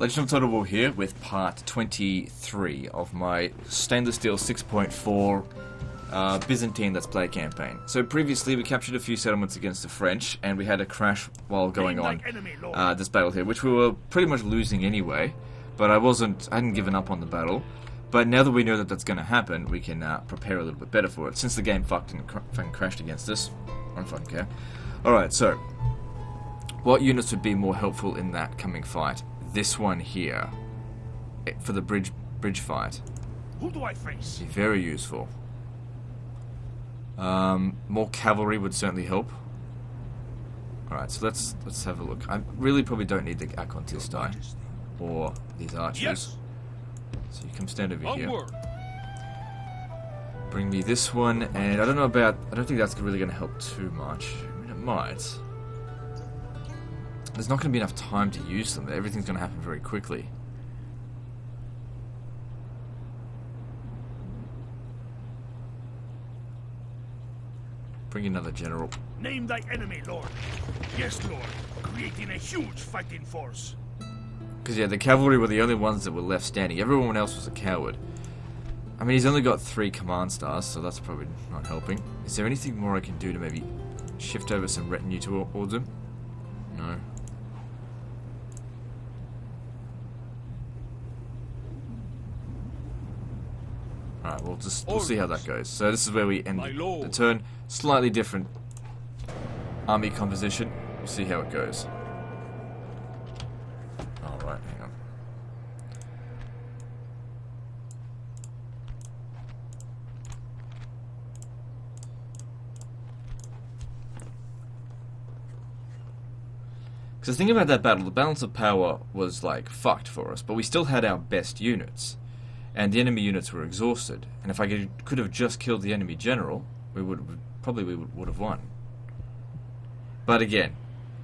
Legend of Total War here with part 23 of my stainless steel 6.4 Byzantine Let's Play campaign. So previously we captured a few settlements against the French, and we had a crash while going on this battle here, which we were pretty much losing anyway, but I hadn't given up on the battle. But now that we know that that's going to happen, we can prepare a little bit better for it, since the game fucking crashed against us. I don't fucking care. Alright, so what units would be more helpful in that coming fight? This one here, for the bridge fight. Who do I face? Be very useful. More cavalry would certainly help. Alright, so let's have a look. I really probably don't need the Acontisti or these archers. Yes. So you come stand over here. Onward. Bring me this one, and I don't think that's really going to help too much. I mean, it might. There's not going to be enough time to use them. Everything's going to happen very quickly. Bring another general. Name thy enemy, Lord. Yes, Lord. Creating a huge fighting force. Because, yeah, the cavalry were the only ones that were left standing. Everyone else was a coward. I mean, he's only got 3 command stars, so that's probably not helping. Is there anything more I can do to maybe shift over some retinue towards him? No. Alright, we'll see how that goes. So this is where we end the turn. Slightly different army composition. We'll see how it goes. Alright, hang on. Because the thing about that battle, the balance of power was like fucked for us, but we still had our best units. And the enemy units were exhausted. And if I could have just killed the enemy general, we would have won. But again,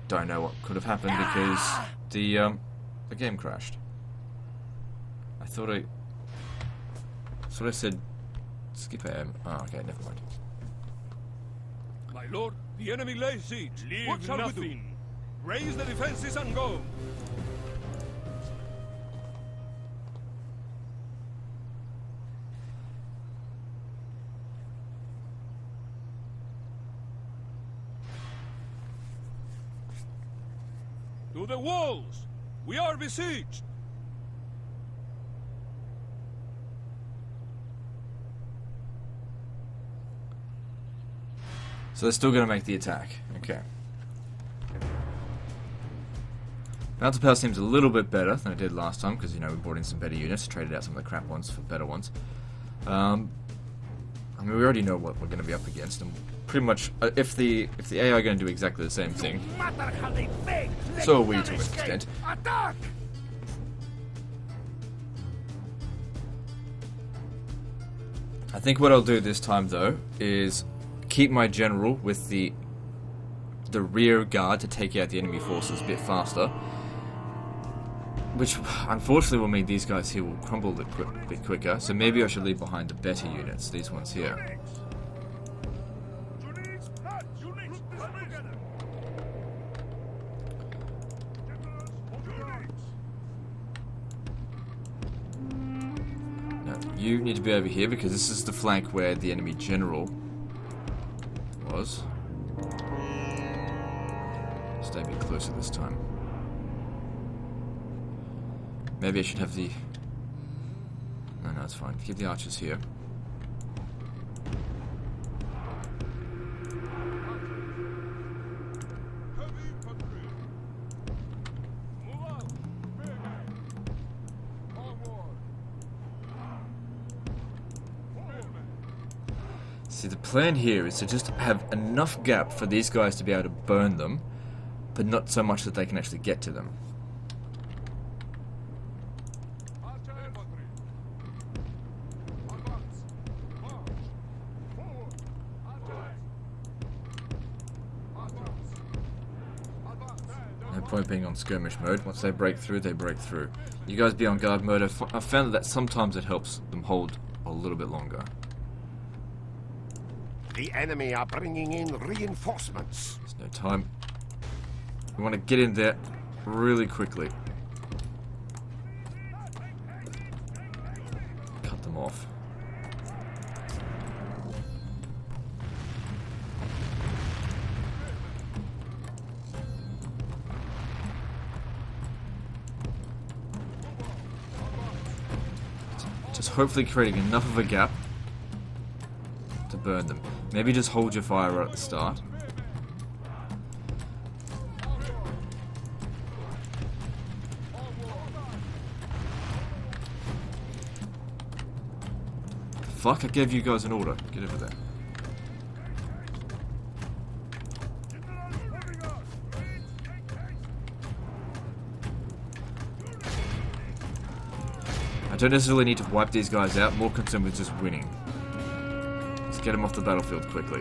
don't know what could have happened because the game crashed. I thought I said skip AM. Oh, okay, never mind. My lord, the enemy lays siege. What shall we do? Raise the defenses and go. To the walls! We are besieged! So they're still going to make the attack. Okay. Mounted power seems a little bit better than it did last time, because, you know, we brought in some better units, traded out some of the crap ones for better ones. I mean, we already know what we're going to be up against, and pretty much, if the AI are going to do exactly the same thing, so are we to an extent. Attack! I think what I'll do this time, though, is keep my general with the rear guard to take out the enemy forces a bit faster, which unfortunately will mean these guys here will crumble a bit quicker, so maybe I should leave behind the better units, these ones here. No, you need to be over here because this is the flank where the enemy general was. Stay a bit closer this time. Maybe I should have the... No, it's fine. Keep the archers here. See, the plan here is to just have enough gap for these guys to be able to burn them, but not so much that they can actually get to them. No point being on skirmish mode. Once they break through, they break through. You guys be on guard mode. I've found that sometimes it helps them hold a little bit longer. The enemy are bringing in reinforcements. There's no time. We want to get in there really quickly. off. Just hopefully creating enough of a gap to burn them. Maybe just hold your fire right at the start. Fuck, I gave you guys an order. Get over there. I don't necessarily need to wipe these guys out, more concerned with just winning. Let's get them off the battlefield quickly.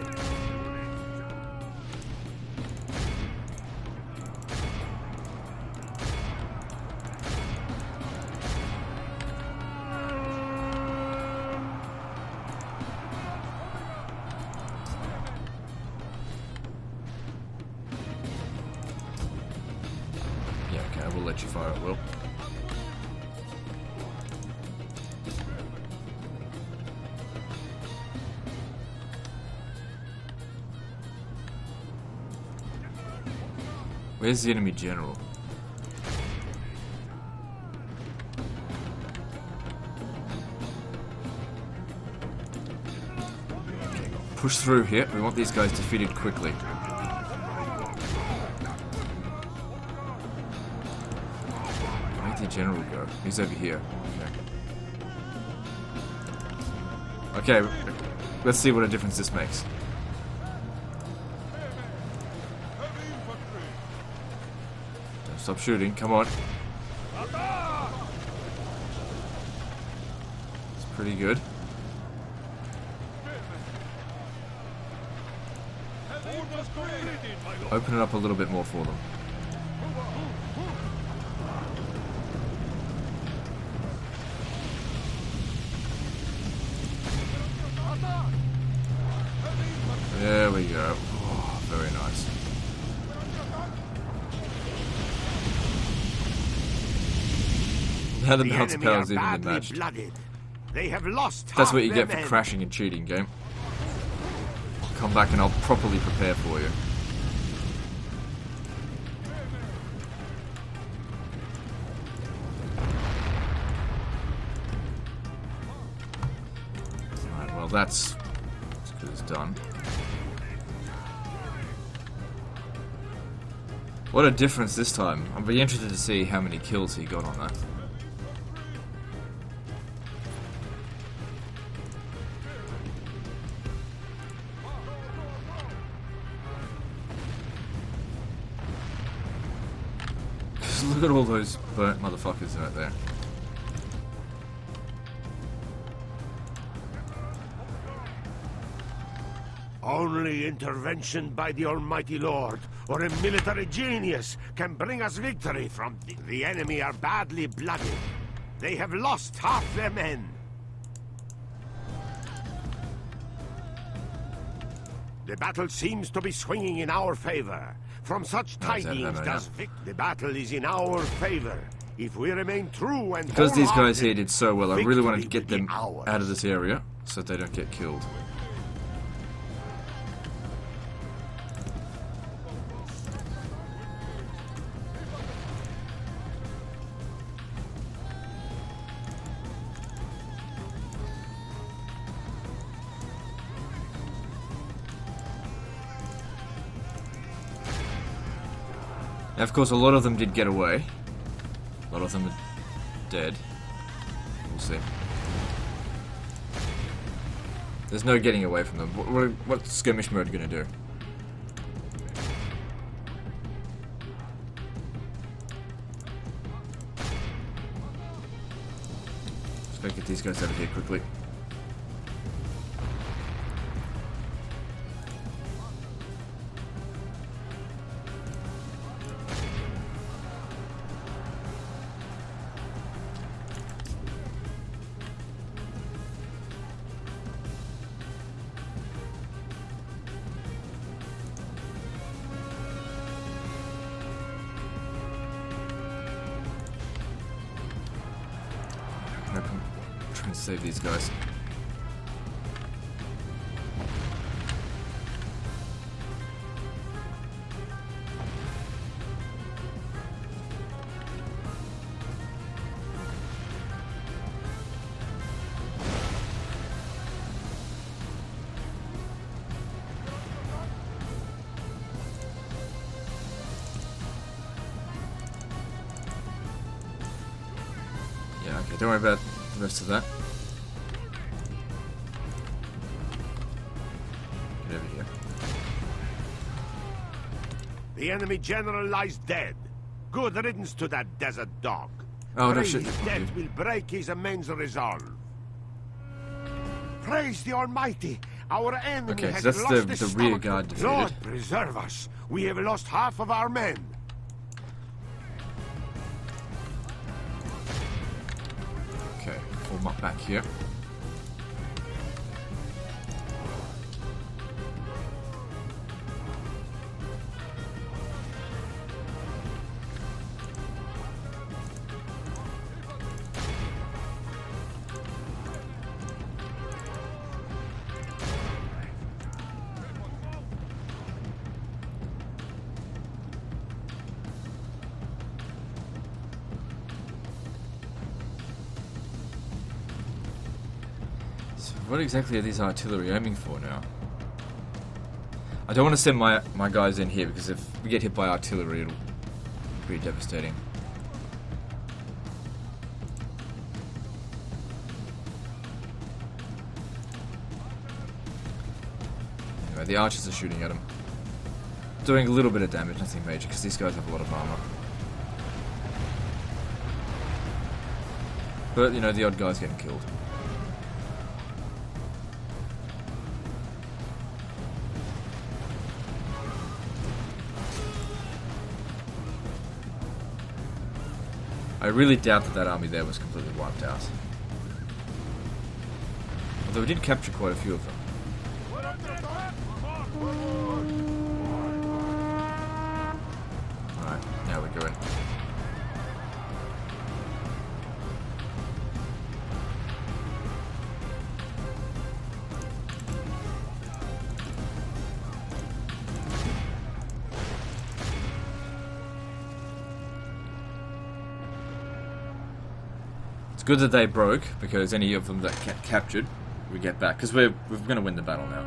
Yeah, okay, I will let you fire at will. Where's the enemy general? Push through here. We want these guys defeated quickly. Where'd the general go? He's over here. Okay. Okay, let's see what a difference this makes. Stop shooting, come on. It's pretty good. Open it up a little bit more for them. There we go. Oh, very nice. Now the balance of power is evenly matched. They have lost. That's what you get for crashing and cheating, game. I'll come back and I'll properly prepare for you. Alright, well that's as good as done. What a difference this time. I'll be interested to see how many kills he got on that. Look at all those burnt motherfuckers right there. Only intervention by the Almighty Lord or a military genius can bring us victory from the enemy are badly blooded. They have lost half their men. The battle seems to be swinging in our favor. From such tidings does the battle is in our favor. If we remain true and because these guys here did so well, I really wanted to get them out of this area so that they don't get killed. Now, of course, a lot of them did get away. A lot of them are dead. We'll see. There's no getting away from them. What's skirmish mode gonna do? Let's go get these guys out of here quickly. Let's save these guys. Yeah, okay, don't worry about the rest of that. Get over here. The enemy general lies dead. Good riddance to that desert dog. Oh, no Pray shit. his death will break his immense resolve. Praise the Almighty! Our enemy Okay, has so that's lost the his rear stomach. guard defeated. Lord preserve us! We have lost half of our men. Okay, form up back here. So what exactly are these artillery aiming for now? I don't want to send my guys in here because if we get hit by artillery it'll be devastating. Anyway, the archers are shooting at them. Doing a little bit of damage, nothing major, because these guys have a lot of armor. But, you know, the odd guy's getting killed. I really doubt that army there was completely wiped out. Although we did capture quite a few of them. Alright, now we're going. It's good that they broke, because any of them that get captured, we get back. Because we're going to win the battle now.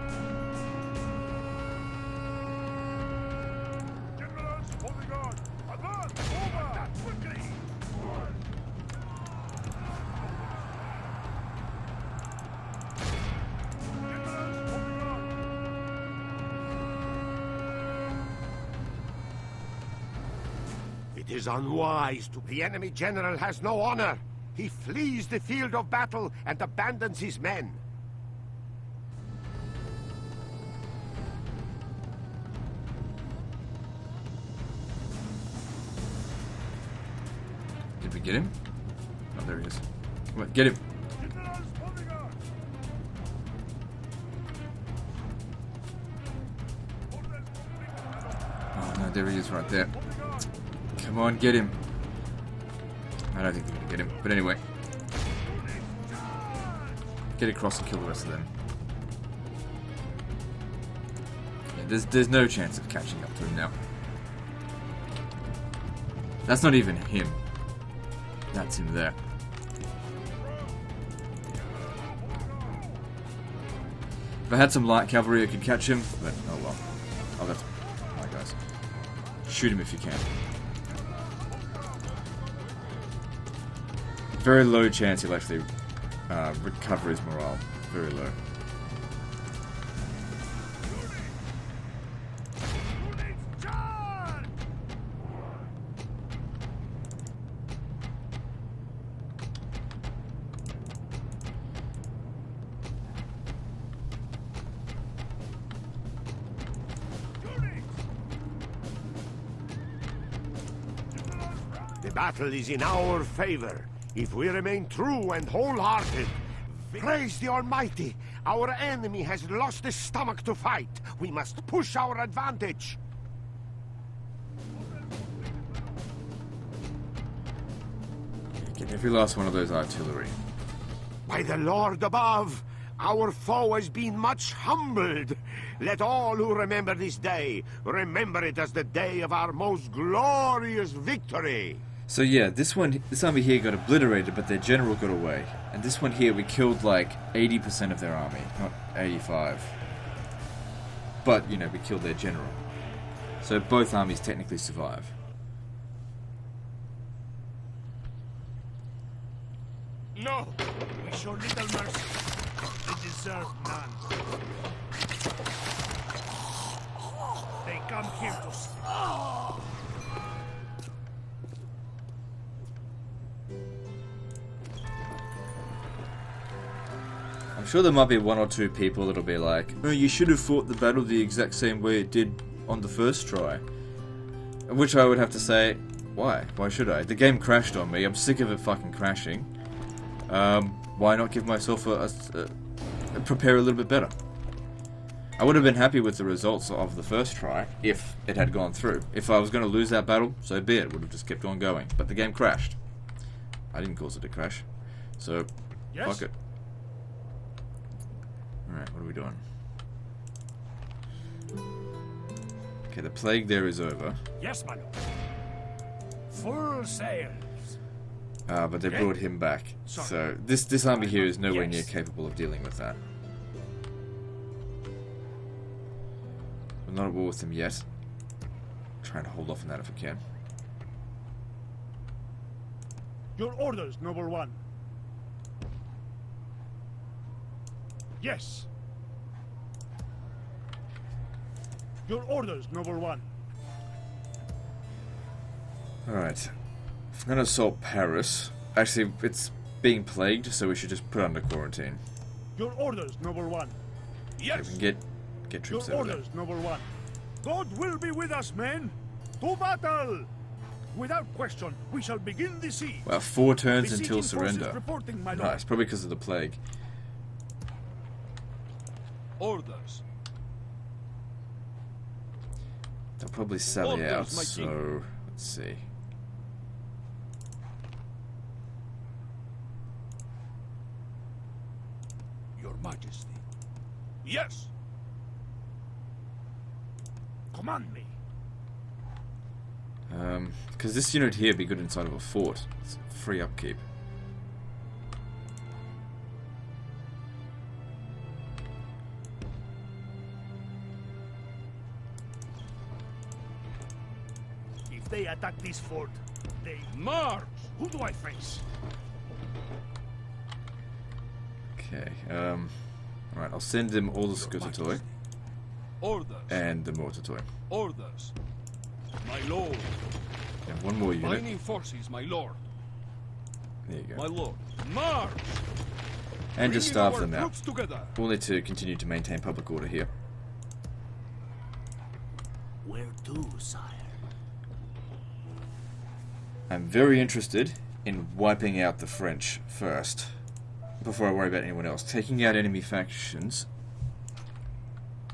Generals, holding on! Advance! Over! Quickly! Generals, holding on! It is unwise to... The enemy general has no honor. He flees the field of battle and abandons his men. Did we get him? Oh, there he is. Wait, get him! Generals, holding on! Oh no, there he is right there. Come on, get him. I don't think we're gonna get him, but anyway. Get across and kill the rest of them. Yeah, there's no chance of catching up to him now. That's not even him. That's him there. If I had some light cavalry, I could catch him, but oh well. Oh, that's my guys. Shoot him if you can. Very low chance he'll actually recover his morale. Very low. The battle is in our favor. If we remain true and wholehearted, praise the Almighty. Our enemy has lost his stomach to fight. We must push our advantage. Get every last one of those artillery. By the Lord above, our foe has been much humbled. Let all who remember this day remember it as the day of our most glorious victory. So yeah, this army here got obliterated, but their general got away. And this one here, we killed like 80% of their army, not 85. But, you know, we killed their general. So both armies technically survive. No! We show little mercy. They deserve none. They come here to steal. I'm sure there might be one or two people that'll be like, oh, you should have fought the battle the exact same way it did on the first try. Which I would have to say, why? Why should I? The game crashed on me. I'm sick of it fucking crashing. Why not give myself prepare a little bit better? I would have been happy with the results of the first try if it had gone through. If I was going to lose that battle, so be it. Would have just kept on going. But the game crashed. I didn't cause it to crash. So, fuck it. Alright, what are we doing? Okay, the plague there is over. Yes, my lord. Full sails. But they brought him back. So this army here is nowhere near capable of dealing with that. We're not at war with them yet. Trying to hold off on that if I can. Your orders, noble one. Yes. Your orders, noble one. Alright. If I'm gonna assault Paris. Actually, it's being plagued, so we should just put it under quarantine. Your orders, noble one. Yes. So we can get troops Your over there. orders, noble one. God will be with us, men. To battle. Without question, we shall begin the siege. Well, 4 turns Besieging until forces surrender. reporting, my lord. Nice, probably because of the plague. Orders. They'll probably sally Orders, out, my so king. let's see. Your Majesty. Yes. Command me. Because this unit here would be good inside of a fort. It's free upkeep. If they attack this fort, they March! Who do I face? Okay, alright, I'll send them all the Scutatoi Orders. and the Mortatoi. Orders. My lord. And one more unit. Mining forces, my lord. There you My go. lord. March! And just Bringing starve our them out. troops together. We'll need to continue to maintain public order here. Where to, sire? I'm very interested in wiping out the French first, before I worry about anyone else. Taking out enemy factions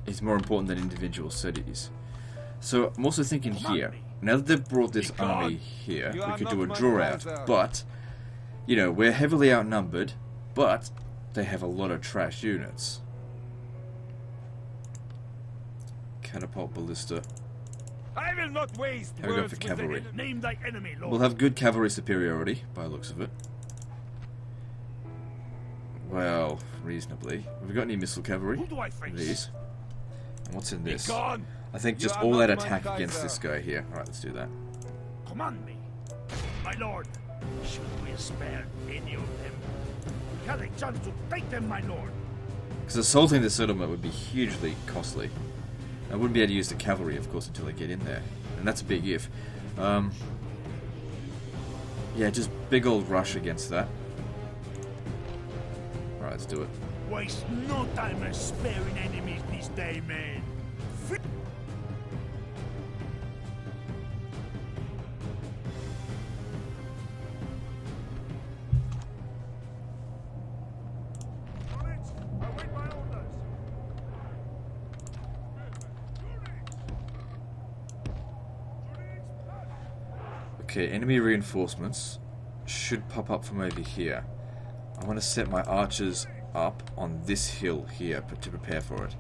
is more important than individual cities. So I'm also thinking here, now that they've brought this army here, You we are could not do a my draw out, brother. but, you know, we're heavily outnumbered, but they have a lot of trash units. Catapult ballista. I will not waste How we go words for with the cavalry? enemy. Name thy enemy, lord. We'll have good cavalry superiority, by the looks of it. Well, reasonably. Have we got any missile cavalry? Who do I face? These. And what's in this? Gone. I think You just are all not out my attack against Kaiser. this guy here. Alright, let's do that. Command me. My lord, should we spare any of them? We had a chance to take them, my lord. Because assaulting the settlement would be hugely costly. I wouldn't be able to use the cavalry, of course, until I get in there. And that's a big if. Yeah, just big old rush against that. Alright, let's do it. Waste no time as sparing enemies this day, man. Okay, enemy reinforcements should pop up from over here. I want to set my archers up on this hill here to prepare for it.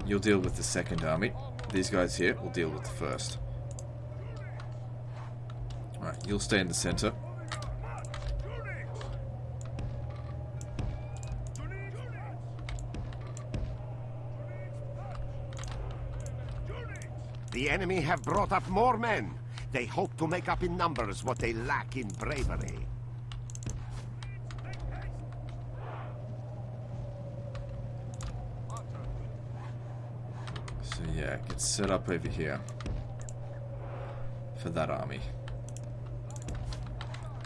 You'll deal with the second army. These guys here will deal with the first. Alright, you'll stay in the center. The enemy have brought up more men. They hope to make up in numbers what they lack in bravery. So yeah, get set up over here for that army.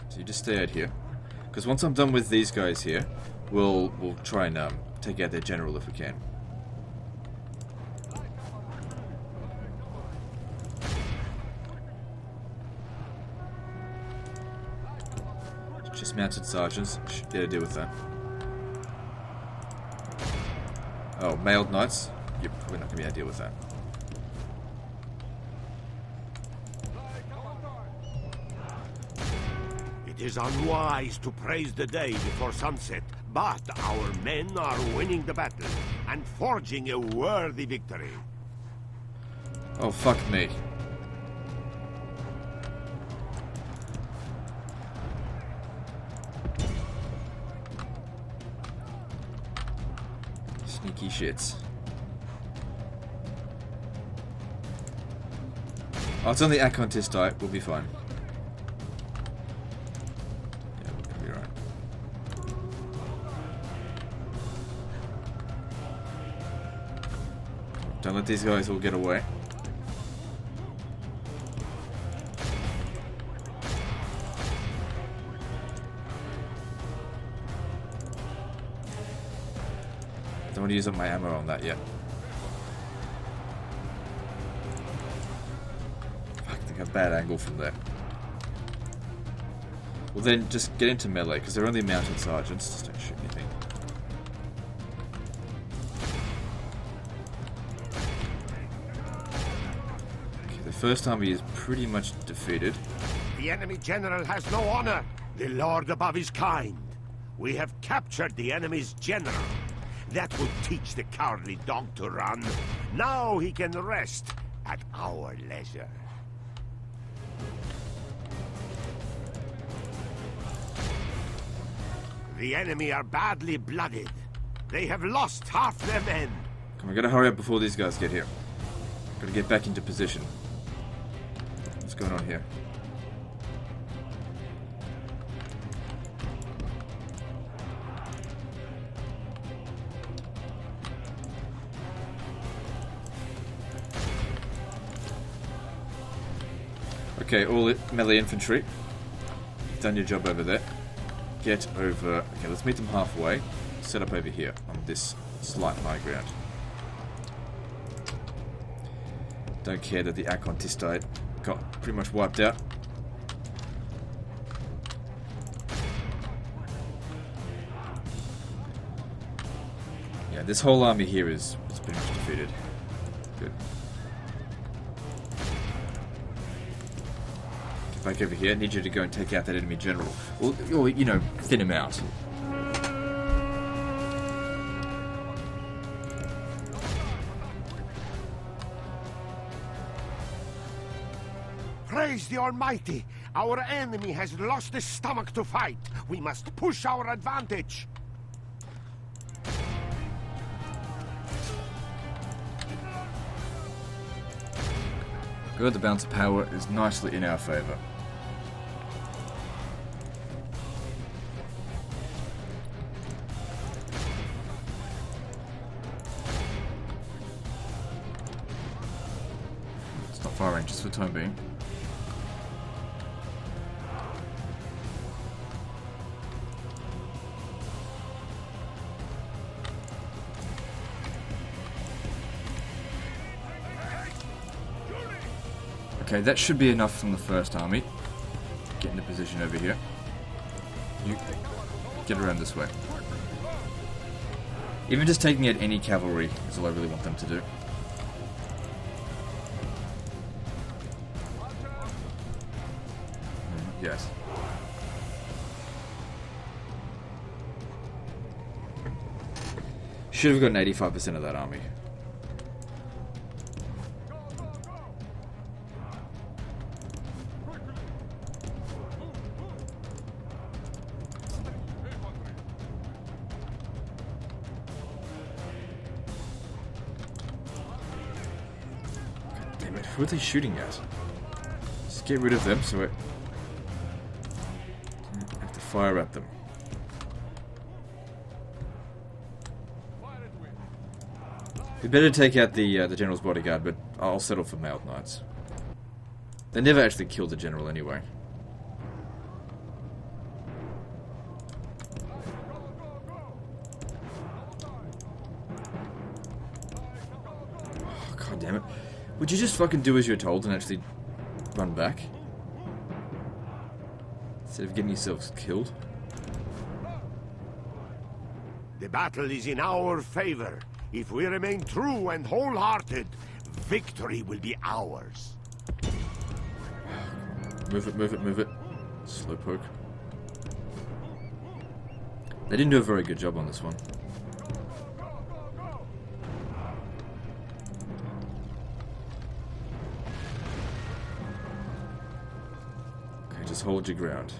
So you just stay out here, because once I'm done with these guys here, we'll try and take out their general if we can. Mounted sergeants should be able to deal with that. Oh, mailed knights? You're probably not going to be able to deal with that. It is unwise to praise the day before sunset, but our men are winning the battle and forging a worthy victory. Oh, fuck me. Sneaky shits. Oh, it's on the Acontistite. We'll be fine. Yeah, we're gonna be alright. Don't let these guys all get away. Don't want to use up my ammo on that yet. Fuck, I think a bad angle from there. Well then, just get into melee, because they're only mounted sergeants. Just don't shoot anything. Okay, the first army is pretty much defeated. The enemy general has no honor. The Lord above is kind. We have captured the enemy's general. That would teach the cowardly dog to run. Now he can rest at our leisure. The enemy are badly blooded. They have lost half their men. Come on, we gotta hurry up before these guys get here. Gotta get back into position. What's going on here? Okay, all melee infantry. You've done your job over there. Get over... Okay, let's meet them halfway. Set up over here on this slight high ground. Don't care that the Acontistite got pretty much wiped out. Yeah, this whole army here is pretty much defeated. Good. Back over here, I need you to go and take out that enemy general. Or you know, thin him out. Praise the Almighty! Our enemy has lost the stomach to fight. We must push our advantage. Good, the balance of power is nicely in our favour. It's not far range, just for the time being. Okay, that should be enough from the first army. Get into position over here. You get around this way. Even just taking out any cavalry is all I really want them to do. yet. Should have gotten 85% of that army. Damn it, who are they shooting at? Just get rid of them so it... I have to fire at them. We better take out the general's bodyguard, but I'll settle for mailed knights. They never actually killed the general anyway. Oh, God damn it. Would you just fucking do as you're told and actually run back? Instead of getting yourselves killed? The battle is in our favor. If we remain true and wholehearted, victory will be ours. Move it, move it, move it. Slowpoke. They didn't do a very good job on this one. Okay, just hold your ground.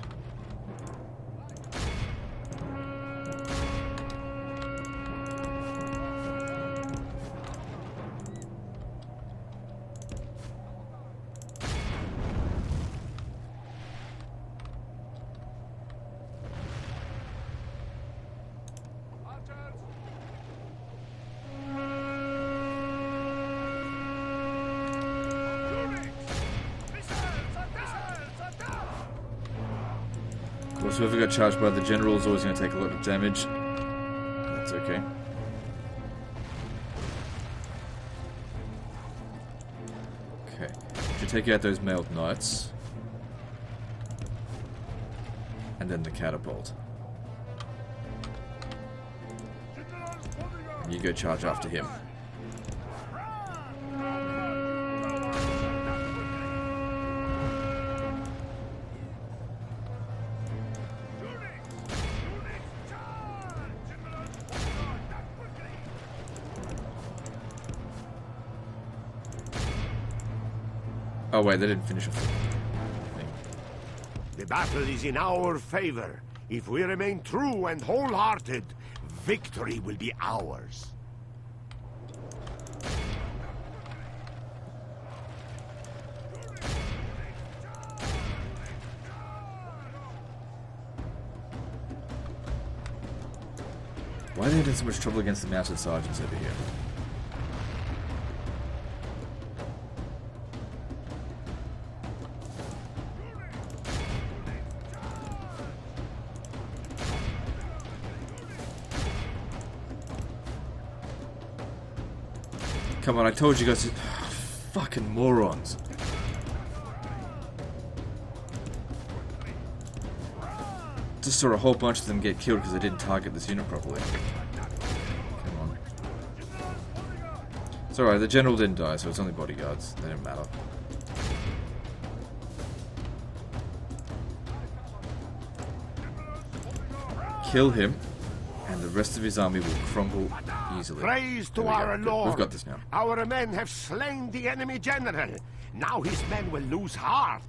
Of course, whoever got charged by the general is always going to take a lot of damage. That's okay. Okay. Should take out those mailed knights. And then the catapult. And you go charge after him. Oh wait, they didn't finish off the thing. The battle is in our favor. If we remain true and wholehearted, victory will be ours. Why are they having so much trouble against the mounted sergeants over here? Come on, I told you guys. Fucking morons. Just saw a whole bunch of them get killed because they didn't target this unit properly. Come on. It's alright, the general didn't die, so it's only bodyguards. They don't matter. Kill him, and the rest of his army will crumble easily. Praise to There we our go. Lord. We've got this now. Our men have slain the enemy general. Now his men will lose heart.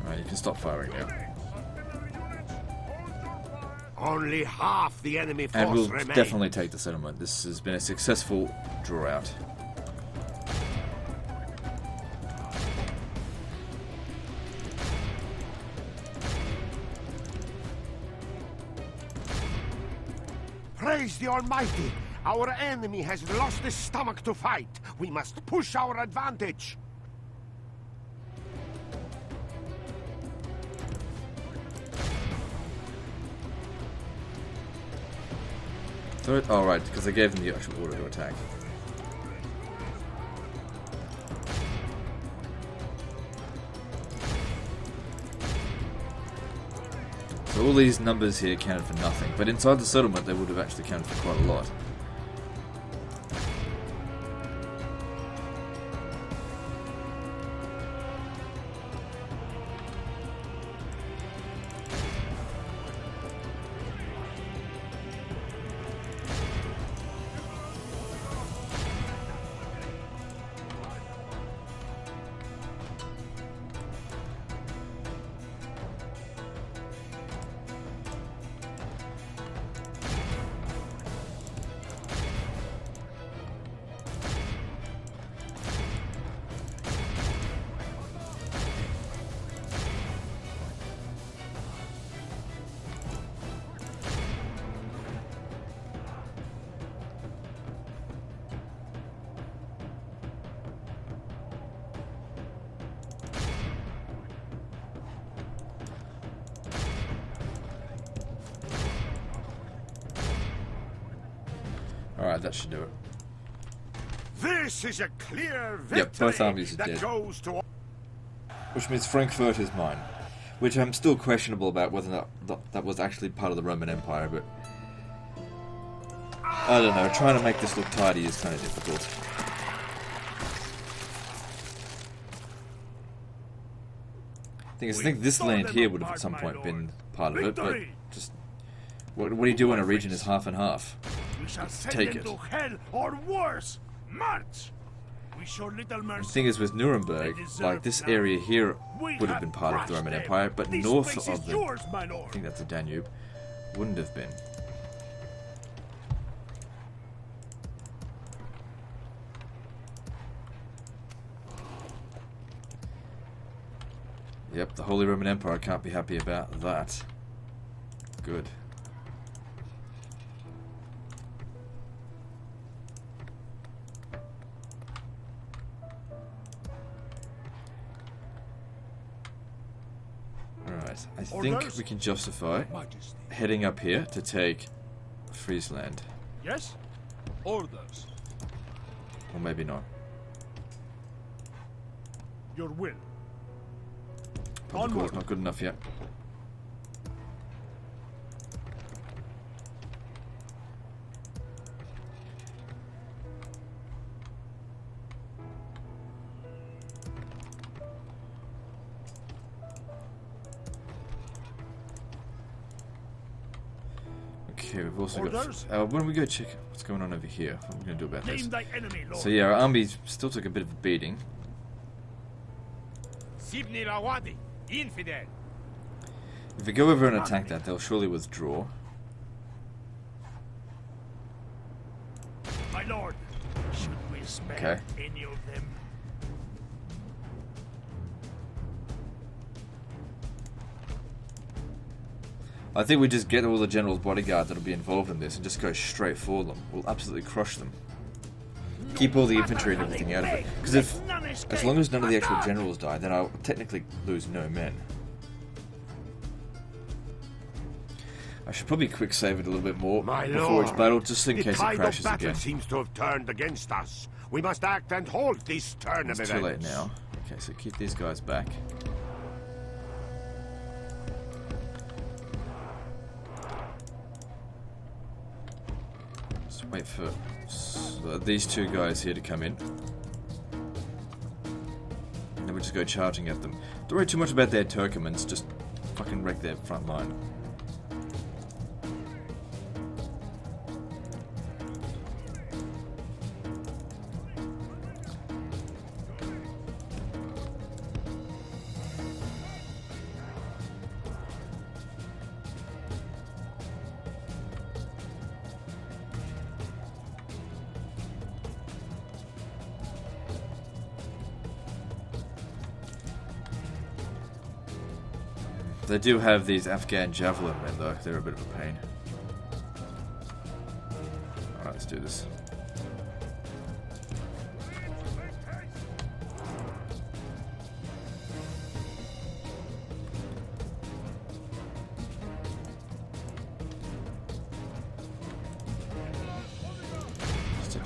Alright, you can stop firing now. Only half the enemy force And we'll remains. definitely take the settlement. This has been a successful draw out. Praise the Almighty! Our enemy has lost his stomach to fight. We must push our advantage. Oh, right, because I gave them the actual order to attack. So all these numbers here counted for nothing, but inside the settlement they would have actually counted for quite a lot. Alright, that should do it. This is a clear victory. Yep, both armies are that dead. goes to. Which means Frankfurt is mine. Which I'm still questionable about whether or not that was actually part of the Roman Empire, but... I don't know, trying to make this look tidy is kind of difficult. I think this land here would have at some point been part of it, but just... What do you do when a region is half and half? We shall send Take them it. to hell or worse. March. We show little The mercy. thing is with Nuremberg, like this area here would have been part of the Roman Empire, but This north place of is the... yours, my I lord. think that's the Danube, wouldn't have been. Yep, the Holy Roman Empire can't be happy about that. Good. Alright, I think Orders? we can justify Majesty. heading up here to take Friesland. Yes? Orders. Or maybe not. Your will. Probably not good enough yet. Okay, we've also Orders? got... when we go check what's going on over here, what are we going to do about this? Name thy enemy, lord. So yeah, our army still took a bit of a beating. Sibni Rawadi. Infidel. If we go over and attack that, they'll surely withdraw. My lord, should we spare Okay. any of them? I think we just get all the general's bodyguard that'll be involved in this and just go straight for them. We'll absolutely crush them. Keep all the infantry and everything out of it. Because if, as long as none of the actual generals die, then I'll technically lose no men. I should probably quick save it a little bit more My before lord, each battle, just in the case it tide of crashes battle again. seems to have turned against us. We must act and halt this turn of It's events. too late now. Okay, so keep these guys back. Just wait for these two guys here to come in. And then we just go charging at them. Don't worry too much about their Turkomans, just fucking wreck their front line. They do have these Afghan javelin men though, they're a bit of a pain. Alright, let's do this.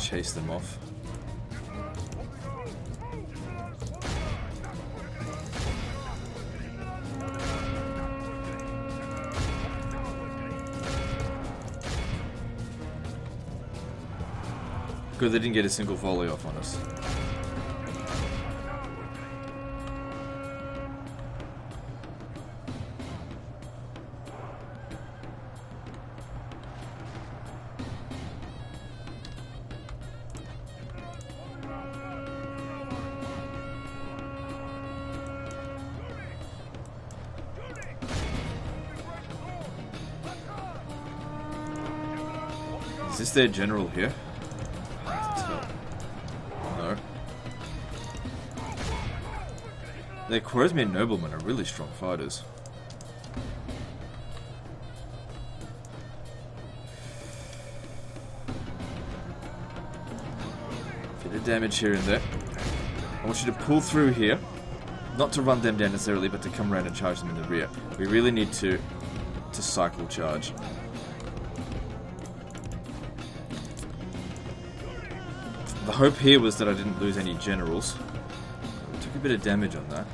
chase them off. Good, they didn't get a single volley off on us. Is this their general here? No. Their Khwarezmian noblemen are really strong fighters. Bit of damage here and there. I want you to pull through here. Not to run them down necessarily, but to come around and charge them in the rear. We really need to cycle charge. The hope here was that I didn't lose any generals. We took a bit of damage on that.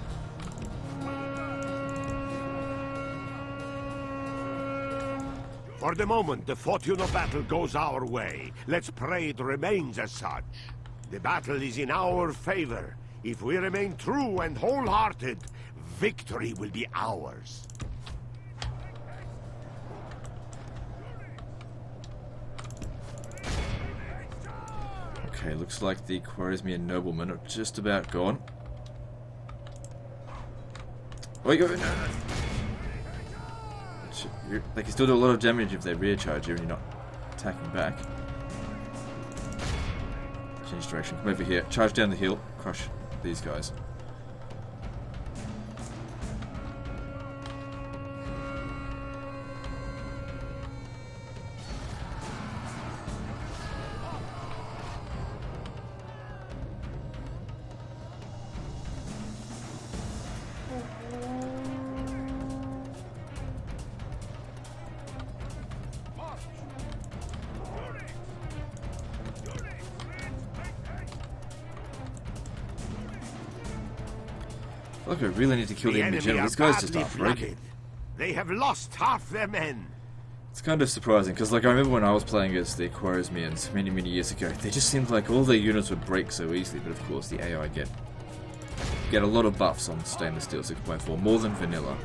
For the moment, the fortune of battle goes our way. Let's pray it remains as such. The battle is in our favor. If we remain true and wholehearted, victory will be ours. Okay, looks like the Khwarezmian noblemen are just about gone. Wait, no. They can still do a lot of damage if they rear charge you and you're not attacking back. Change direction. Come over here. Charge down the hill. Crush these guys. Look, we really need to kill the enemy general. These guys just aren't breaking. They have lost half their men. It's kind of surprising, because like I remember when I was playing as the Khwarezmians many years ago, they just seemed like all their units would break so easily, but of course the AI get a lot of buffs on stainless steel 6.4, more than vanilla.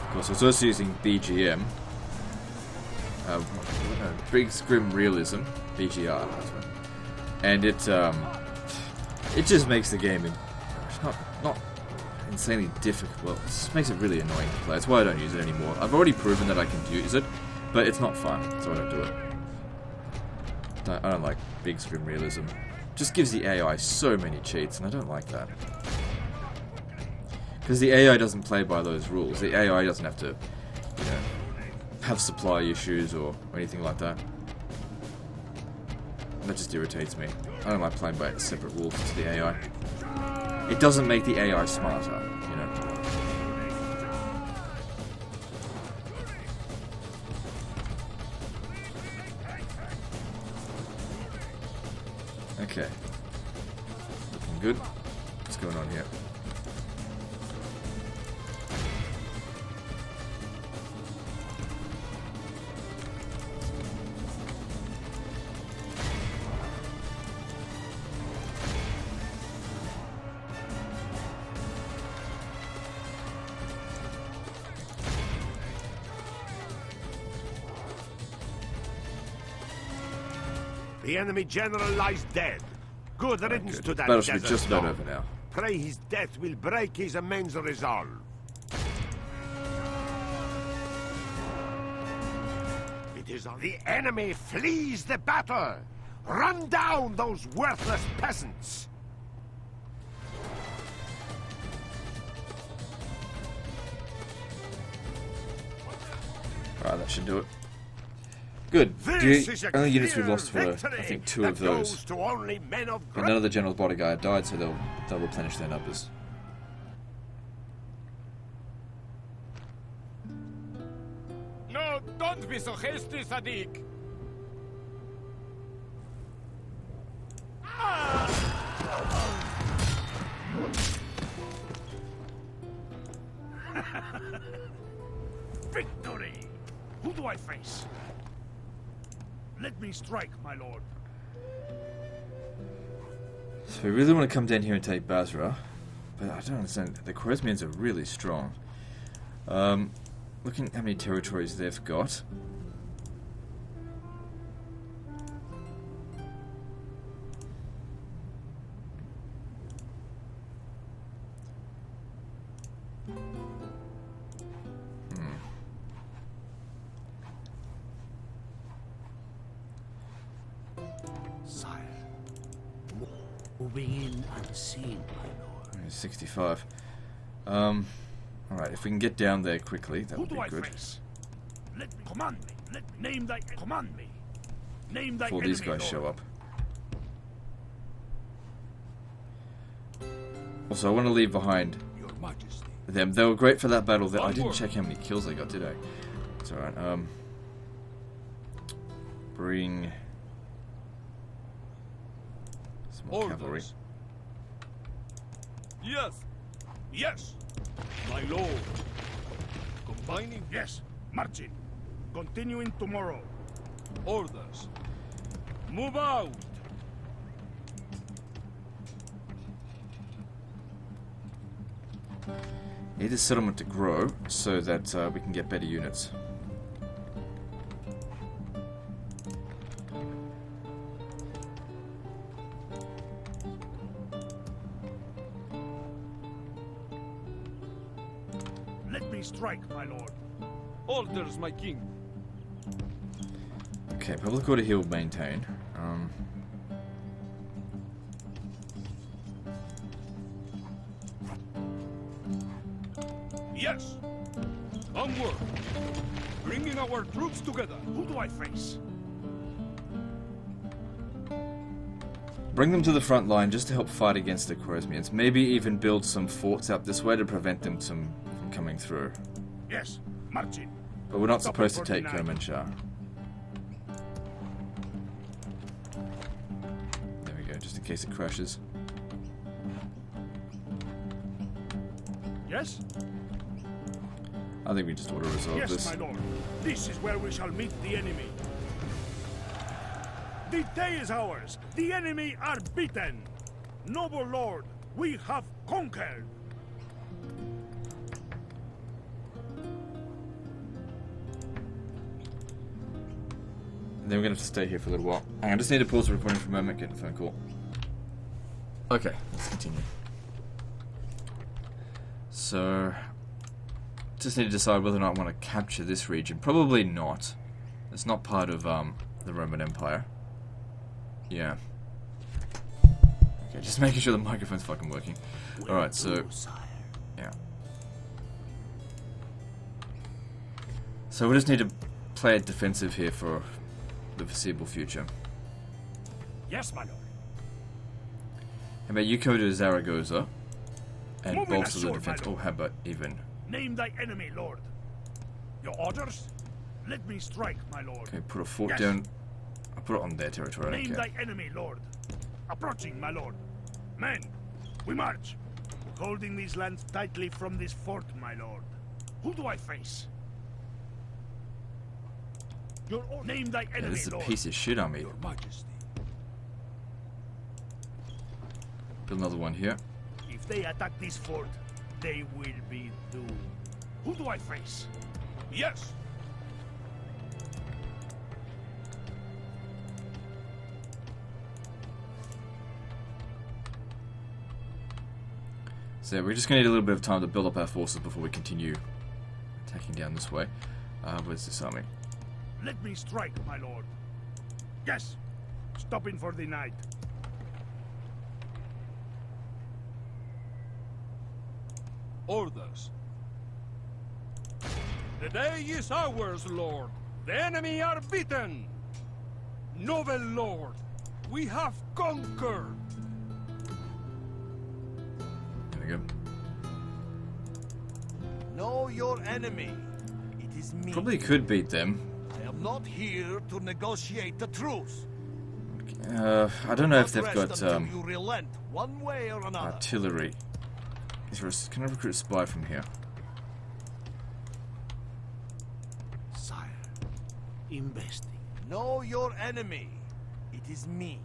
Of course, I was also using BGM. Big Grim Realism, BGR, that's right. And it just makes the game not insanely difficult. Well, it just makes it really annoying to play. That's why I don't use it anymore. I've already proven that I can use it, but it's not fun, so I don't do it. I don't like Big Grim Realism. It just gives the AI so many cheats, and I don't like that. Because the AI doesn't play by those rules. The AI doesn't have to, have supply issues or anything like that. That just irritates me. I don't like playing by separate rules to the AI. It doesn't make the AI smarter, Okay. Looking good. What's going on here? The enemy general lies dead. Good riddance to that Battle should be desert just about storm. over now. Pray his death will break his immense resolve. It is on the enemy flees the battle. Run down those worthless peasants. Alright, that should do it. Good. The only units we've lost were, I think, 2 of those. Only men of But none of the general's bodyguard died, so they'll replenish their numbers. Don't be so hasty, Sadiq. Victory! Who do I face? Let me strike, my lord. So we really want to come down here and take Basra, but I don't understand. The Khwarezmians are really strong. Looking at how many territories they've got. Sire, moving in unseen, my lord. 65. Alright, if we can get down there quickly, that would be good. Face? Let me command me. Let me name thy command me. Name thy Before enemy, these guys show lord. up. Also, I want to leave behind Your Majesty. them. They were great for that battle. I didn't Onward. check how many kills I got, did I? It's alright. Bring some more cavalry. Orders. Yes. Yes. My lord. Combining Yes, marching. Continuing tomorrow. orders. Move out. Need this settlement to grow so that we can get better units. Let me strike, my lord. Orders, my king. Okay, public order here will maintain. Yes. Onward. Bringing our troops together. Who do I face? Bring them to the front line just to help fight against the Khwarezmians. Maybe even build some forts up this way to prevent them from coming through. Yes, marching. But we're not Stop supposed to it, take 49. Kermanshah. There we go, just in case it crashes. Yes? I think we just ought to resolve Yes, this. my lord. This is where we shall meet the enemy. The day is ours. The enemy are beaten. Noble lord, we have conquered. And then we're going to have to stay here for a little while. Hang on, I just need to pause the recording for a moment, get a phone call. Okay, let's continue. So, just need to decide whether or not I want to capture this region. Probably not. It's not part of the Roman Empire. Yeah. Okay, just making sure the microphone's fucking working. Alright, so... yeah. So we just need to play it defensive here for the foreseeable future. Yes, my lord. How about you go to Zaragoza and Moving bolster the ashore, defense? my Oh, lord. how about even? Name thy enemy, lord. Your orders? Let me strike, my lord. Okay, put a fort Yes. down. I'll put it on their territory. I Name don't care. thy enemy, lord. Approaching, my lord. Men, we march. Holding these lands tightly from this fort, my lord. Who do I face? Your name thy Yeah, enemy, this is a lord. piece of shit army. Your Majesty. Build another one here. If they attack this fort, they will be doomed. Who do I face? Yes. So we're just going to need a little bit of time to build up our forces before we continue attacking down this way. Where's this army? Let me strike, my lord. Yes. Stopping for the night. Orders. The day is ours, Lord. The enemy are beaten. Noble Lord, we have conquered. There we go. Know your enemy. It is me. Probably could beat them. I am not here to negotiate the truce. I don't know if they've got You relent one way or another. artillery. Can I recruit a spy from here? Sire, investing. Know your enemy. It is me.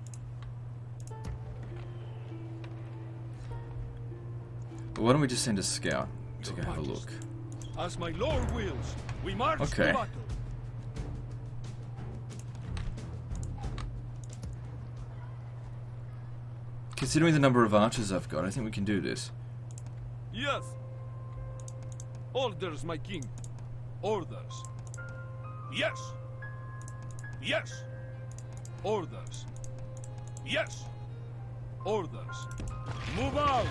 Why don't we just send a scout to go have a look? As my lord wills, we march Okay. to battle. Considering the number of archers I've got, I think we can do this. Yes. Orders, my king. Orders. Yes. Yes. Orders. Yes. Orders. Move out.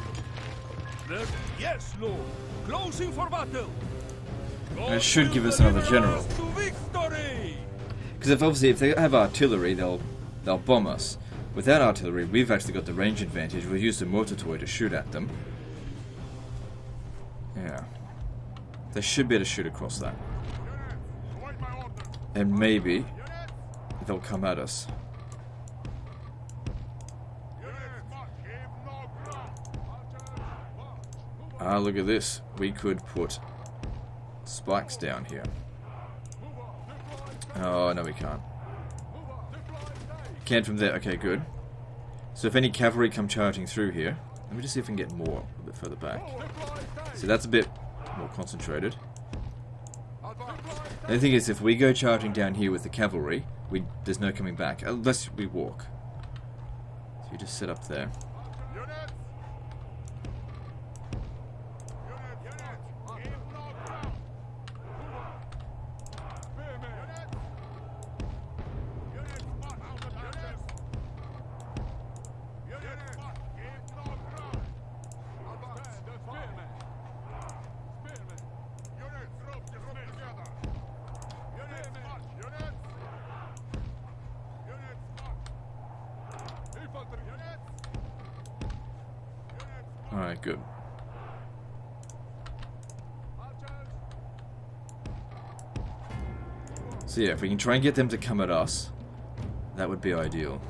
Yes, Lord. Closing for battle. And it should give us another general. To victory. Because if they have artillery, they'll bomb us. Without artillery, we've actually got the range advantage. We'll use the mortar toy to shoot at them. Yeah. They should be able to shoot across that. And maybe they'll come at us. Ah, look at this. We could put spikes down here. Oh, no we can't. Can from there. Okay, good. So if any cavalry come charging through here, let me just see if we can get more a bit further back. See, that's a bit more concentrated. The thing is, if we go charging down here with the cavalry, there's no coming back, unless we walk. So you just sit up there. Alright, good. So yeah, if we can try and get them to come at us, that would be ideal.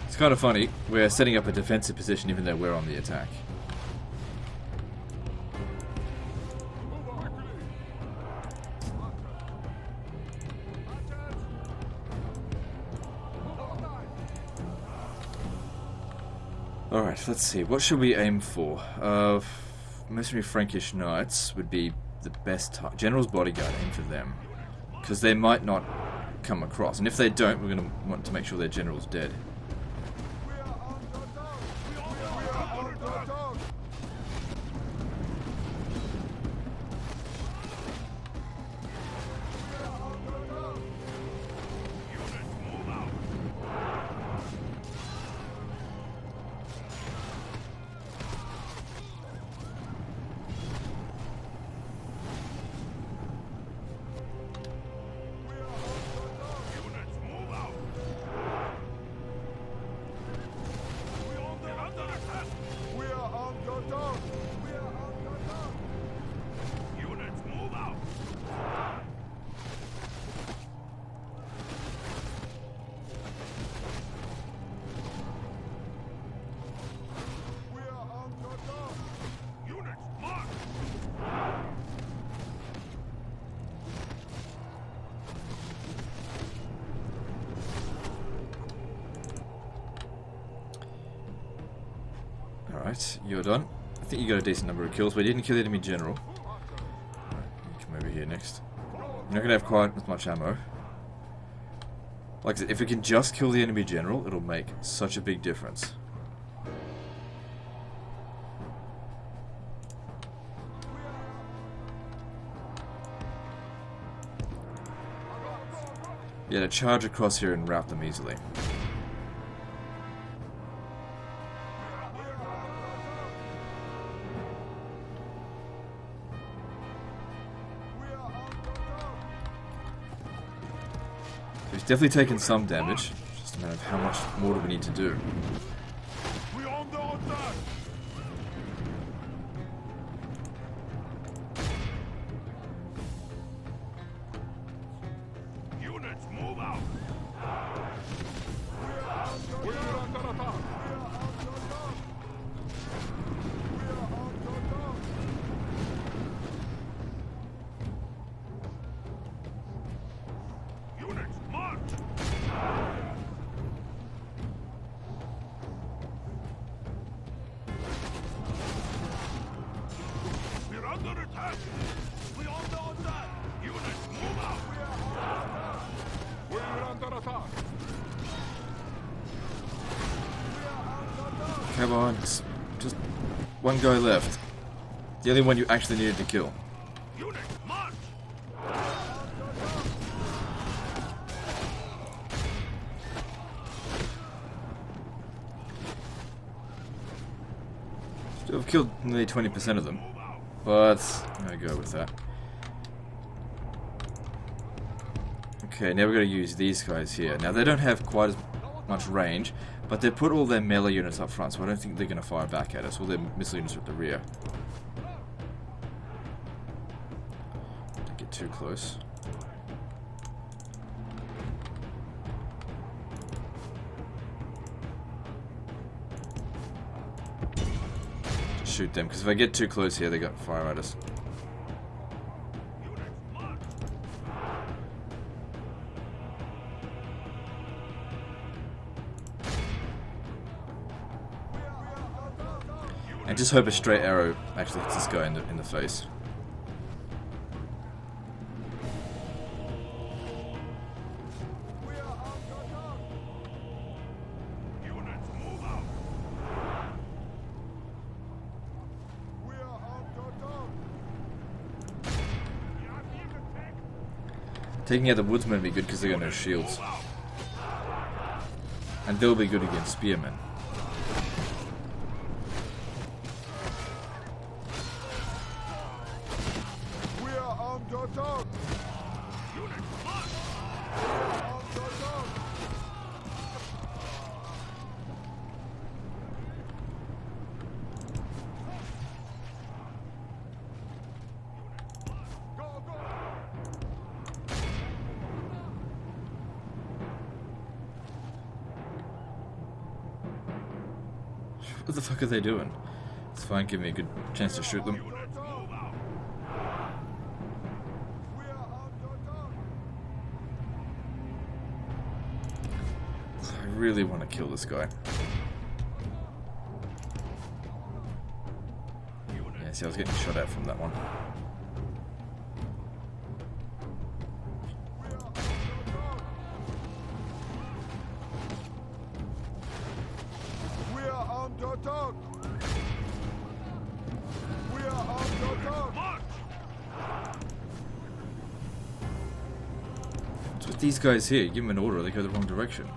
It's kind of funny, we're setting up a defensive position even though we're on the attack. Alright, let's see, what should we aim for? Mercenary Frankish Knights would be the best General's Bodyguard, aim for them. Because they might not come across, and if they don't, we're going to want to make sure their general's dead. Alright, you're done. I think you got a decent number of kills, but you didn't kill the enemy general. Alright, you come over here next. You're not going to have quite as much ammo. Like I said, if we can just kill the enemy general, it'll make such a big difference. Yeah, to charge across here and rout them easily. He's definitely taken some damage. Just a matter of how much more do we need to do. We on the attack! Units, move out! We're under attack. Units, march! We're under attack! We on the attack! Units, move out! We're under attack. Come on, it's just one guy left. The only one you actually needed to kill. Units, march! Still have killed nearly 20% of them. But I'm gonna go with that. Okay, now we're gonna use these guys here. Now they don't have quite as much range, but they put all their melee units up front, so I don't think they're gonna fire back at us. All their missile units are at the rear. Don't get too close. Just shoot them, because if I get too close here, they got fire at us. And just hope a straight arrow actually hits this guy in the face. Units, move out! Taking out the woodsmen would be good because they got no shields. And they'll be good against spearmen. What the fuck are they doing? It's fine, give me a good chance to shoot them. I really want to kill this guy. Yeah, see, I was getting shot at from that one. What's with these guys here? You give them an order, they go the wrong direction.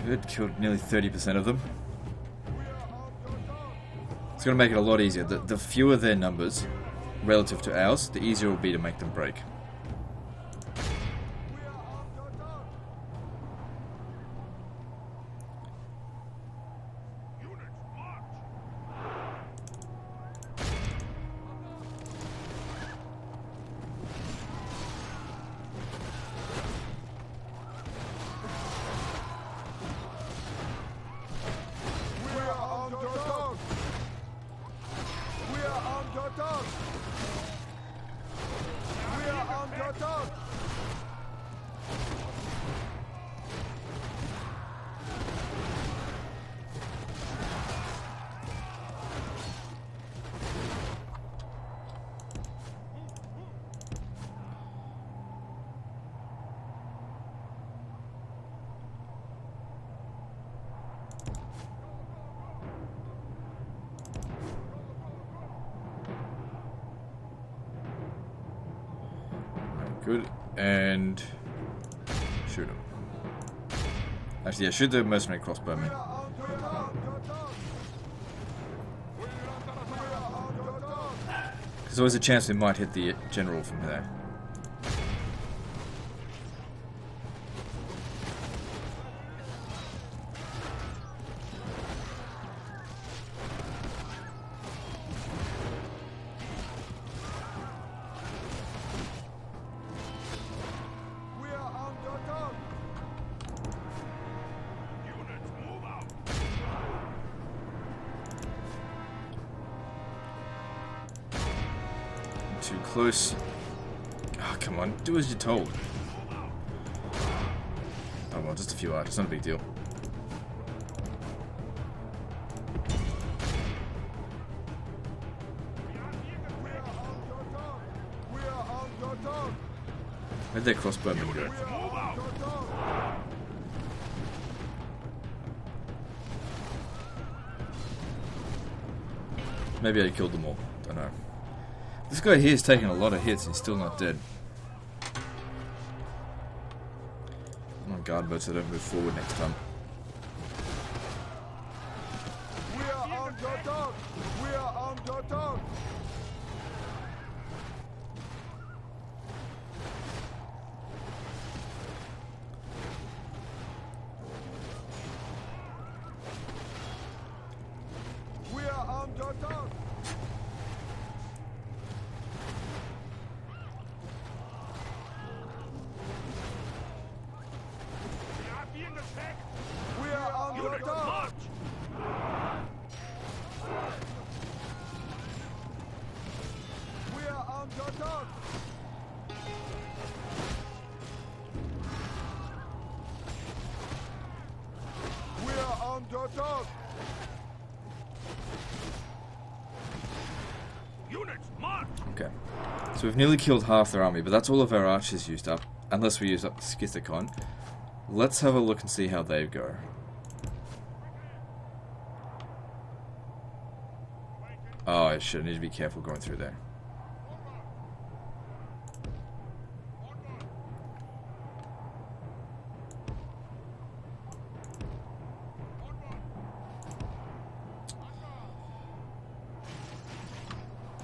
Good, killed nearly 30% of them. It's going to make it a lot easier. The fewer their numbers relative to ours, the easier it will be to make them break. Good. And shoot him. Actually, yeah, shoot the mercenary crossbowman. There's always a chance we might hit the general from there. Too close. Oh, come on. Do as you're told. Oh, well, just a few archers. Not a big deal. Where'd their crossbowmen go? Maybe I killed them all. Don't know. This guy here is taking a lot of hits and he's still not dead. I'm on guard mode so I don't move forward next time. We are under attack! We are under attack! We are under attack! We are under attack! We are under attack! We are under attack! Units, march! Okay. So we've nearly killed half their army, but that's all of our archers used up. Unless we use up the Schizicon. Let's have a look and see how they go. Oh, shit, I need to be careful going through there.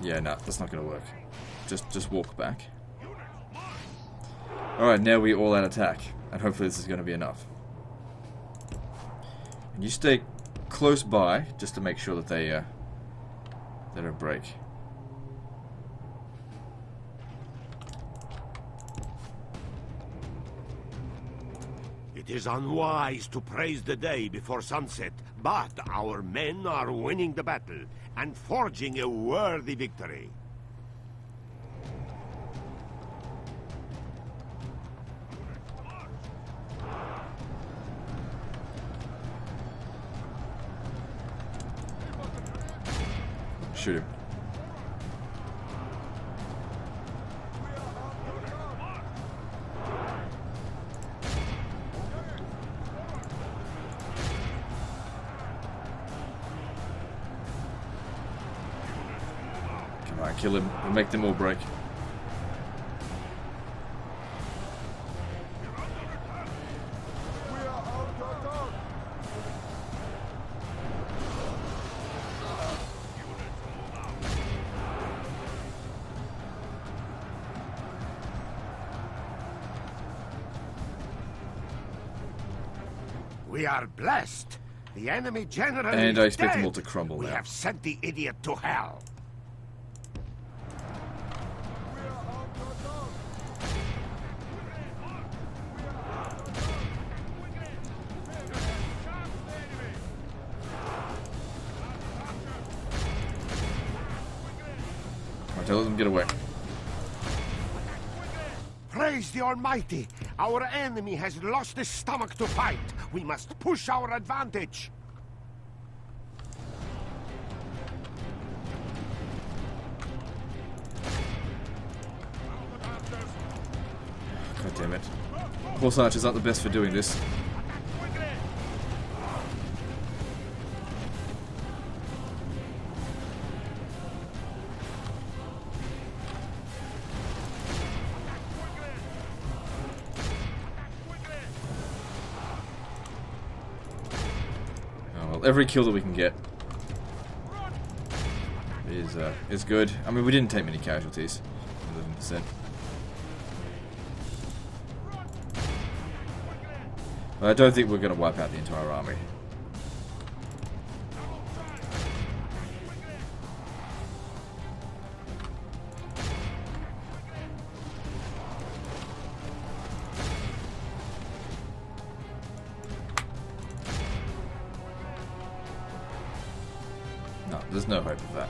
Yeah, no, that's not going to work. Just walk back. Alright, now we all out attack. And hopefully this is going to be enough. And you stay close by, just to make sure that they don't break. It is unwise to praise the day before sunset, but our men are winning the battle and forging a worthy victory. Shoot him. Come on, kill him. We'll make them all break. We are blessed. The enemy general And is I expect dead. them all to crumble We now. have sent the idiot to hell. Alright, let them get away. Praise the Almighty! Our enemy has lost his stomach to fight. We must push our advantage. God damn it. Horse archers aren't the best for doing this. Well, every kill that we can get is good. I mean, we didn't take many casualties. 11%. But I don't think we're going to wipe out the entire army. No, there's no hope of that.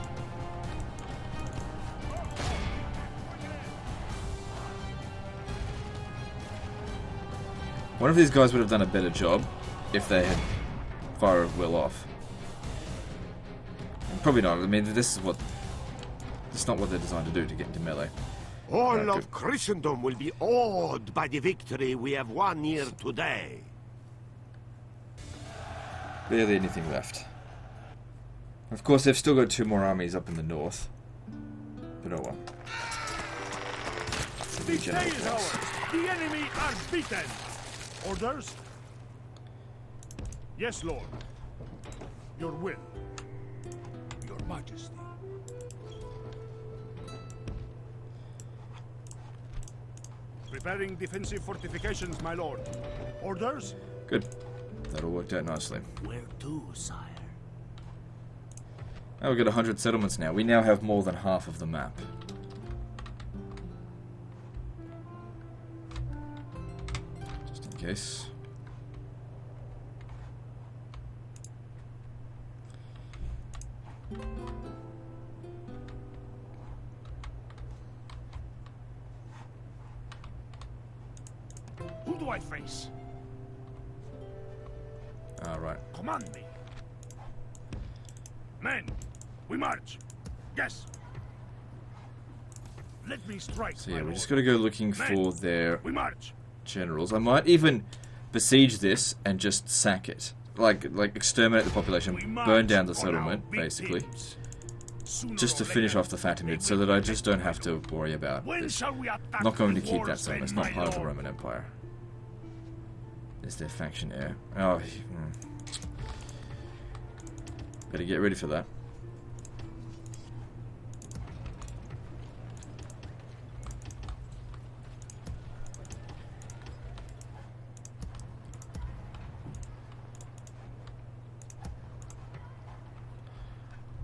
One of these guys would have done a better job if they had fire of will off. Probably not. I mean, this is not what they're designed to do, to get into melee. All of Christendom will be awed by the victory we have won here today. Barely anything left. Of course, they've still got 2 more armies up in the north. But oh well. This day is ours. The enemy are beaten. Orders? Yes, Lord. Your will. Your Majesty. Preparing defensive fortifications, my lord. Orders? Good. That all worked out nicely. Where to, sire? Oh, we've got 100 settlements now. We now have more than half of the map. Just in case. Who do I face? Alright. Command me. Men, we march. Yes. Let me strike. So yeah, we just got to go looking for their We march. generals. I might even besiege this and just sack it. Like exterminate the population, burn down the settlement, basically. Just to finish off the Fatimids, so that I just don't have to worry about this. I'm not going to keep that settlement. It's not part of the Roman Empire. There's their faction heir. Oh, better get ready for that.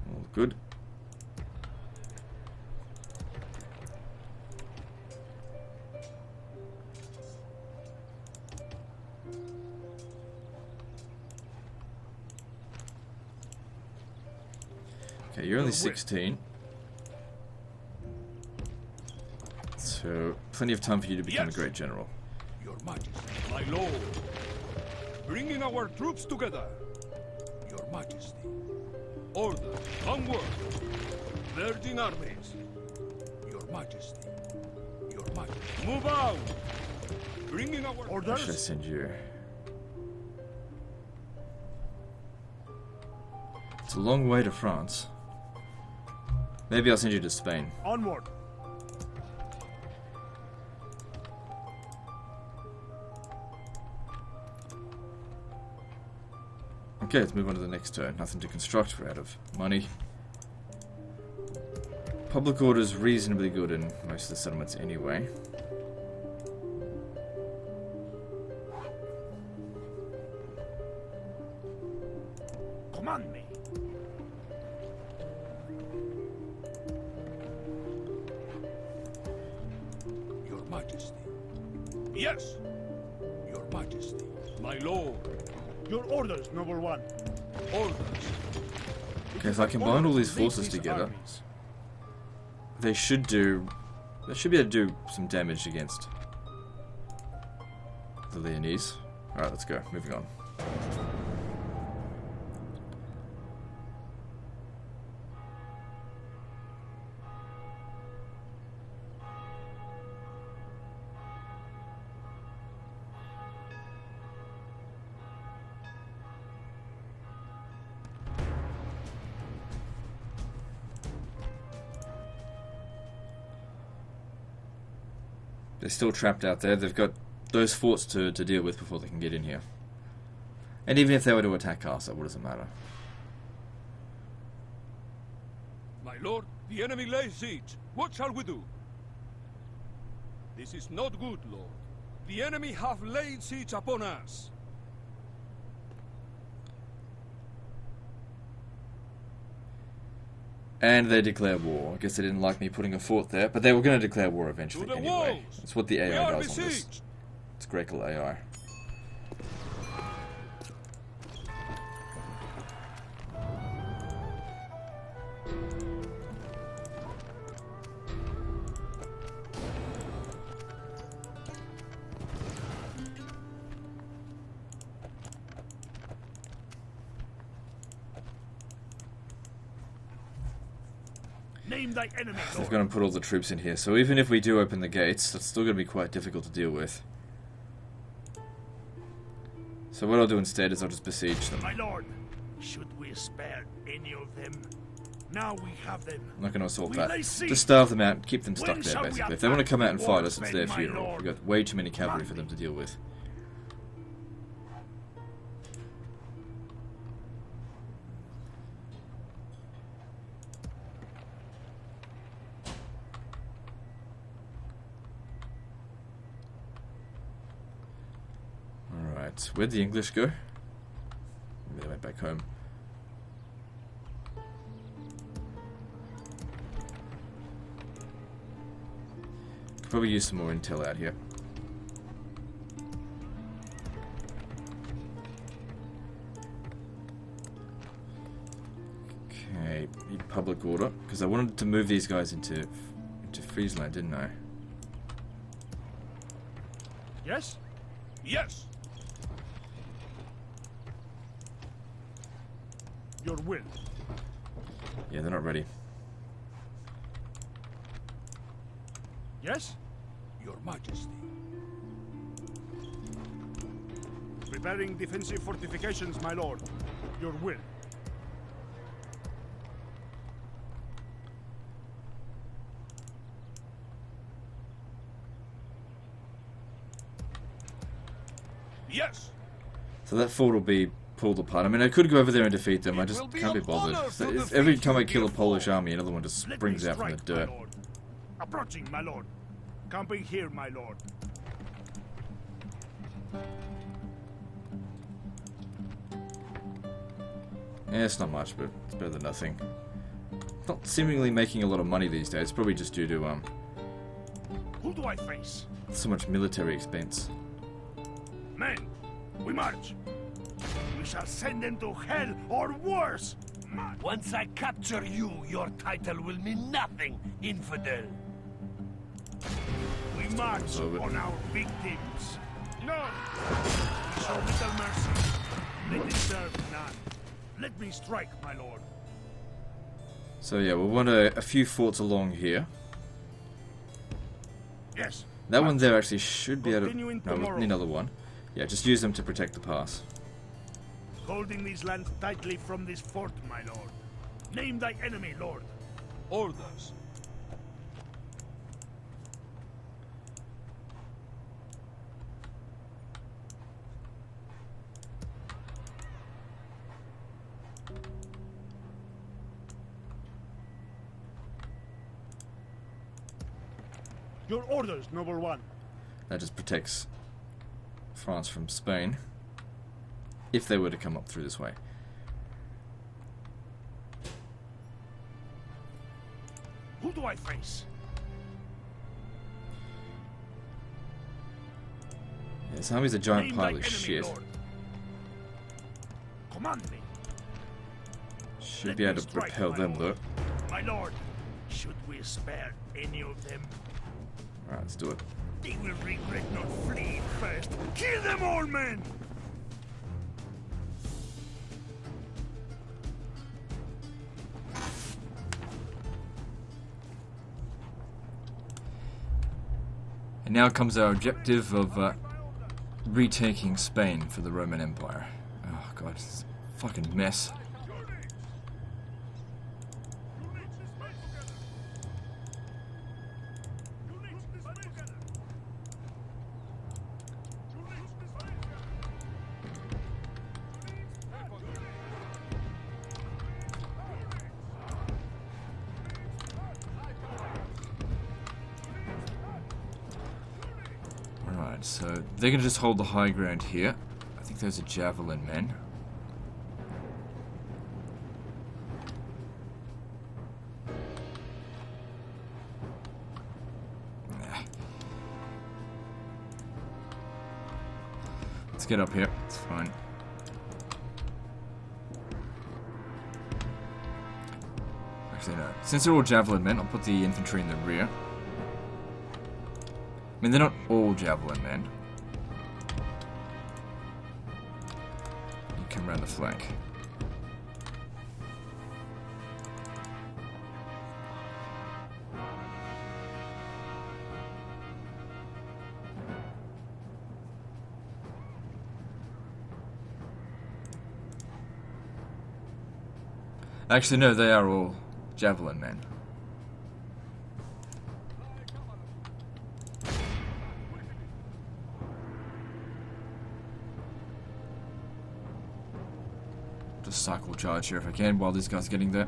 All good. Okay, you're only 16. So, plenty of time for you to become a great general. Your Majesty. My lord. Bringing our troops together. Your Majesty. Order. Onward. Converging armies. Your Majesty. Your Majesty. Move out. Bringing our Where should I send you? It's a long way to France. Maybe I'll send you to Spain. Onward. Okay, let's move on to the next turn. Nothing to construct, we're out of money. Public order's reasonably good in most of the settlements anyway. Command me. Your Majesty. Yes. Your Majesty. My lord. Your orders, noble one. Orders. Okay, if I combine all these forces together, they should be able to do some damage against the Leonese. Alright, let's go. Moving on. They're still trapped out there. They've got those forts to deal with before they can get in here. And even if they were to attack us, what does it matter? My lord, the enemy lays siege. What shall we do? This is not good, lord. The enemy have laid siege upon us. And they declare war. I guess they didn't like me putting a fort there, but they were going to declare war eventually To the anyway. walls! That's what the We AI are does on this. besieged! It's Gracul AI. Name thy enemy, They're Lord. going to put all the troops in here, so even if we do open the gates, that's still going to be quite difficult to deal with. So what I'll do instead is I'll just besiege them. My lord, should we spare any of them? Now we have them. I'm not going to assault We that. lay siege. Just starve them out and keep them When stuck there, shall we basically. If they want to come out and attack fight us, it's their Khwarezmians, my funeral. lord? We've got way too many cavalry for them to deal with. Alright, where'd the English go? Maybe they went back home. Could probably use some more intel out here. Okay, need public order, because I wanted to move these guys into Friesland, didn't I? Yes? Yes! Your will. Yeah, they're not ready. Yes? Your Majesty. Preparing defensive fortifications, my lord. Your will. Yes! So that fort will be pulled apart. I mean, I could go over there and defeat them. I just will be can't be an bothered. honor So to if every defeat time I you, kill a dear Polish foe. army, another one just Let springs me out from the strike, dirt. my lord. Approaching, my lord. Camping here, my lord. Yeah, it's not much, but it's better than nothing. Not seemingly making a lot of money these days. Probably just due to Who do I face? so much military expense. Men, we march. We shall send them to hell or worse. March. Once I capture you, your title will mean nothing, infidel. We march Over. on our victims. No! We show little mercy. They deserve none. Let me strike, my lord. So yeah, we'll want a few forts along here. Yes. That one there actually should be able to... Continuing No, we tomorrow. need another one. Yeah, just use them to protect the pass. Holding these lands tightly from this fort, my lord. Name thy enemy, lord. Orders. Your orders, noble one. That just protects France from Spain. If they were to come up through this way. Who do I face? Yeah, this army's a giant Name pile thy of enemy, shit. lord. Command me. Should Let be able me to strike, repel my them though. lord. My lord, should we spare any of them? Alright, let's do it. They will regret not fleeing first. Kill them all, men! And now comes our objective of retaking Spain for the Roman Empire. Oh god, it's a fucking mess. So they're going to just hold the high ground here. I think those are javelin men. Let's get up here. It's fine. Actually, no. Since they're all javelin men, I'll put the infantry in the rear. I mean, they're not all javelin men. You come around the flank. Actually, no, they are all javelin men. Just cycle charge here if I can while this guy's getting there.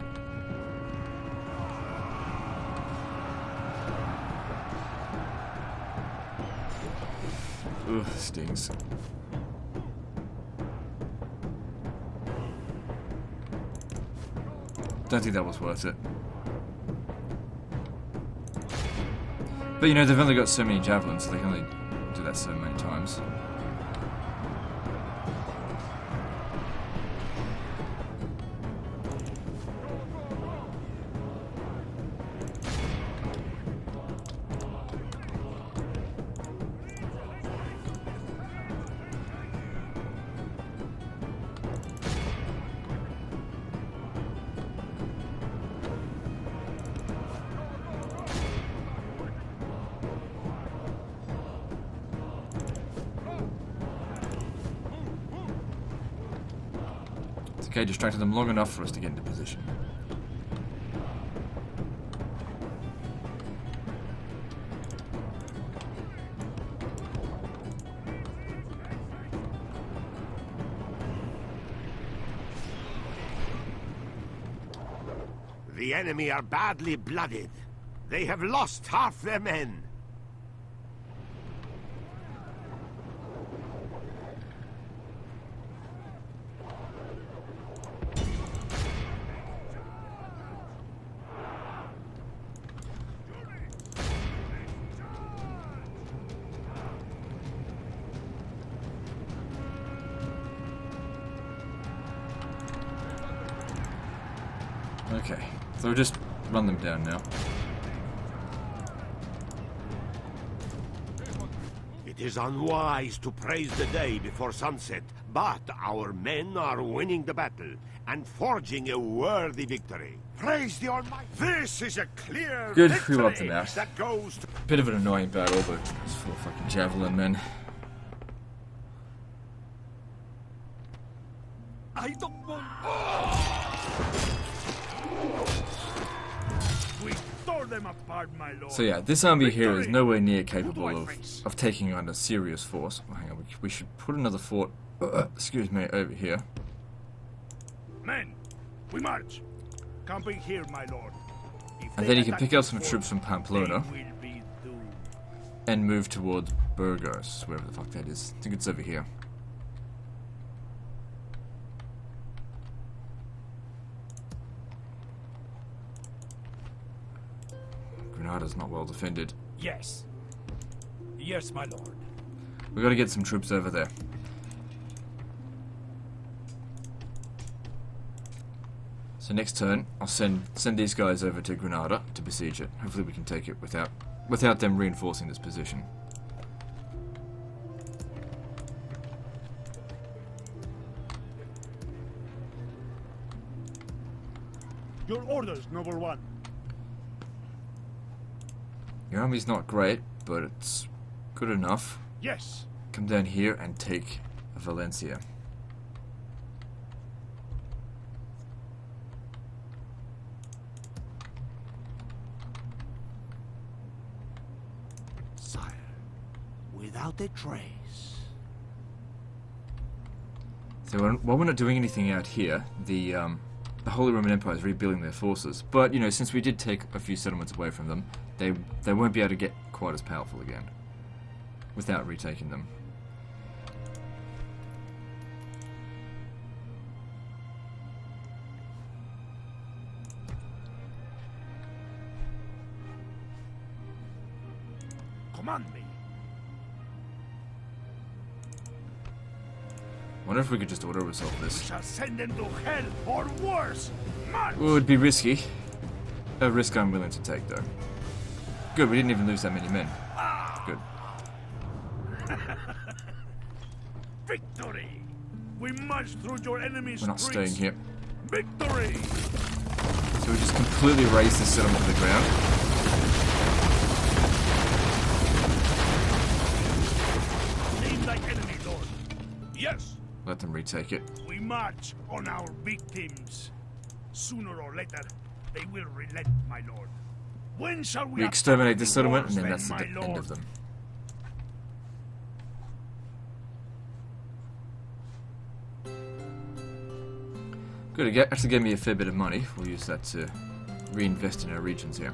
Ugh, stings. Don't think that was worth it. But you know, they've only got so many javelins, so they can only do that so many times. Okay, distracted them long enough for us to get into position. The enemy are badly blooded. They have lost half their men. Okay, so we'll just run them down now. It is unwise to praise the day before sunset, but our men are winning the battle and forging a worthy victory. Praise the Almighty. This is a clear Good, victory we loved them out. that goes to... Bit of an annoying battle, but it's full of fucking javelin men. I don't want... We tore them apart, my lord. So yeah, this army here is Victory! nowhere near Who do capable I of face? taking on a serious force. Well, hang on, we should put another fort, excuse me, over here. Men, we march. Camping here, my lord. If And they then you can attack pick up this some fort, troops from Pamplona they will be doomed. and move towards Burgos, wherever the fuck that is. I think it's over here. Granada's not well defended. Yes. Yes, my lord. We've got to get some troops over there. So next turn, I'll send these guys over to Granada to besiege it. Hopefully we can take it without them reinforcing this position. Your orders, noble one. Your army's not great, but it's good enough. Yes. Come down here and take Valencia. Sire, without a trace. So while we're not doing anything out here, the Holy Roman Empire is rebuilding their forces. But you know, since we did take a few settlements away from them, they won't be able to get quite as powerful again. without retaking them. Command me. Wonder if we could just auto-resolve We this. shall send them to hell or worse. March! It would be risky. A risk I'm willing to take, though. Good, we didn't even lose that many men. Good. Victory! We march through your enemy's We're not streets. staying here. Victory! So we just completely raze this settlement to the ground. Name thy enemy, Lord. Yes! Let them retake it. We march on our victims. Sooner or later, they will relent, my lord. When shall we We exterminate this attack settlement, and yours then that's the my end lord? of them. Good, it actually gave me a fair bit of money. We'll use that to reinvest in our regions here.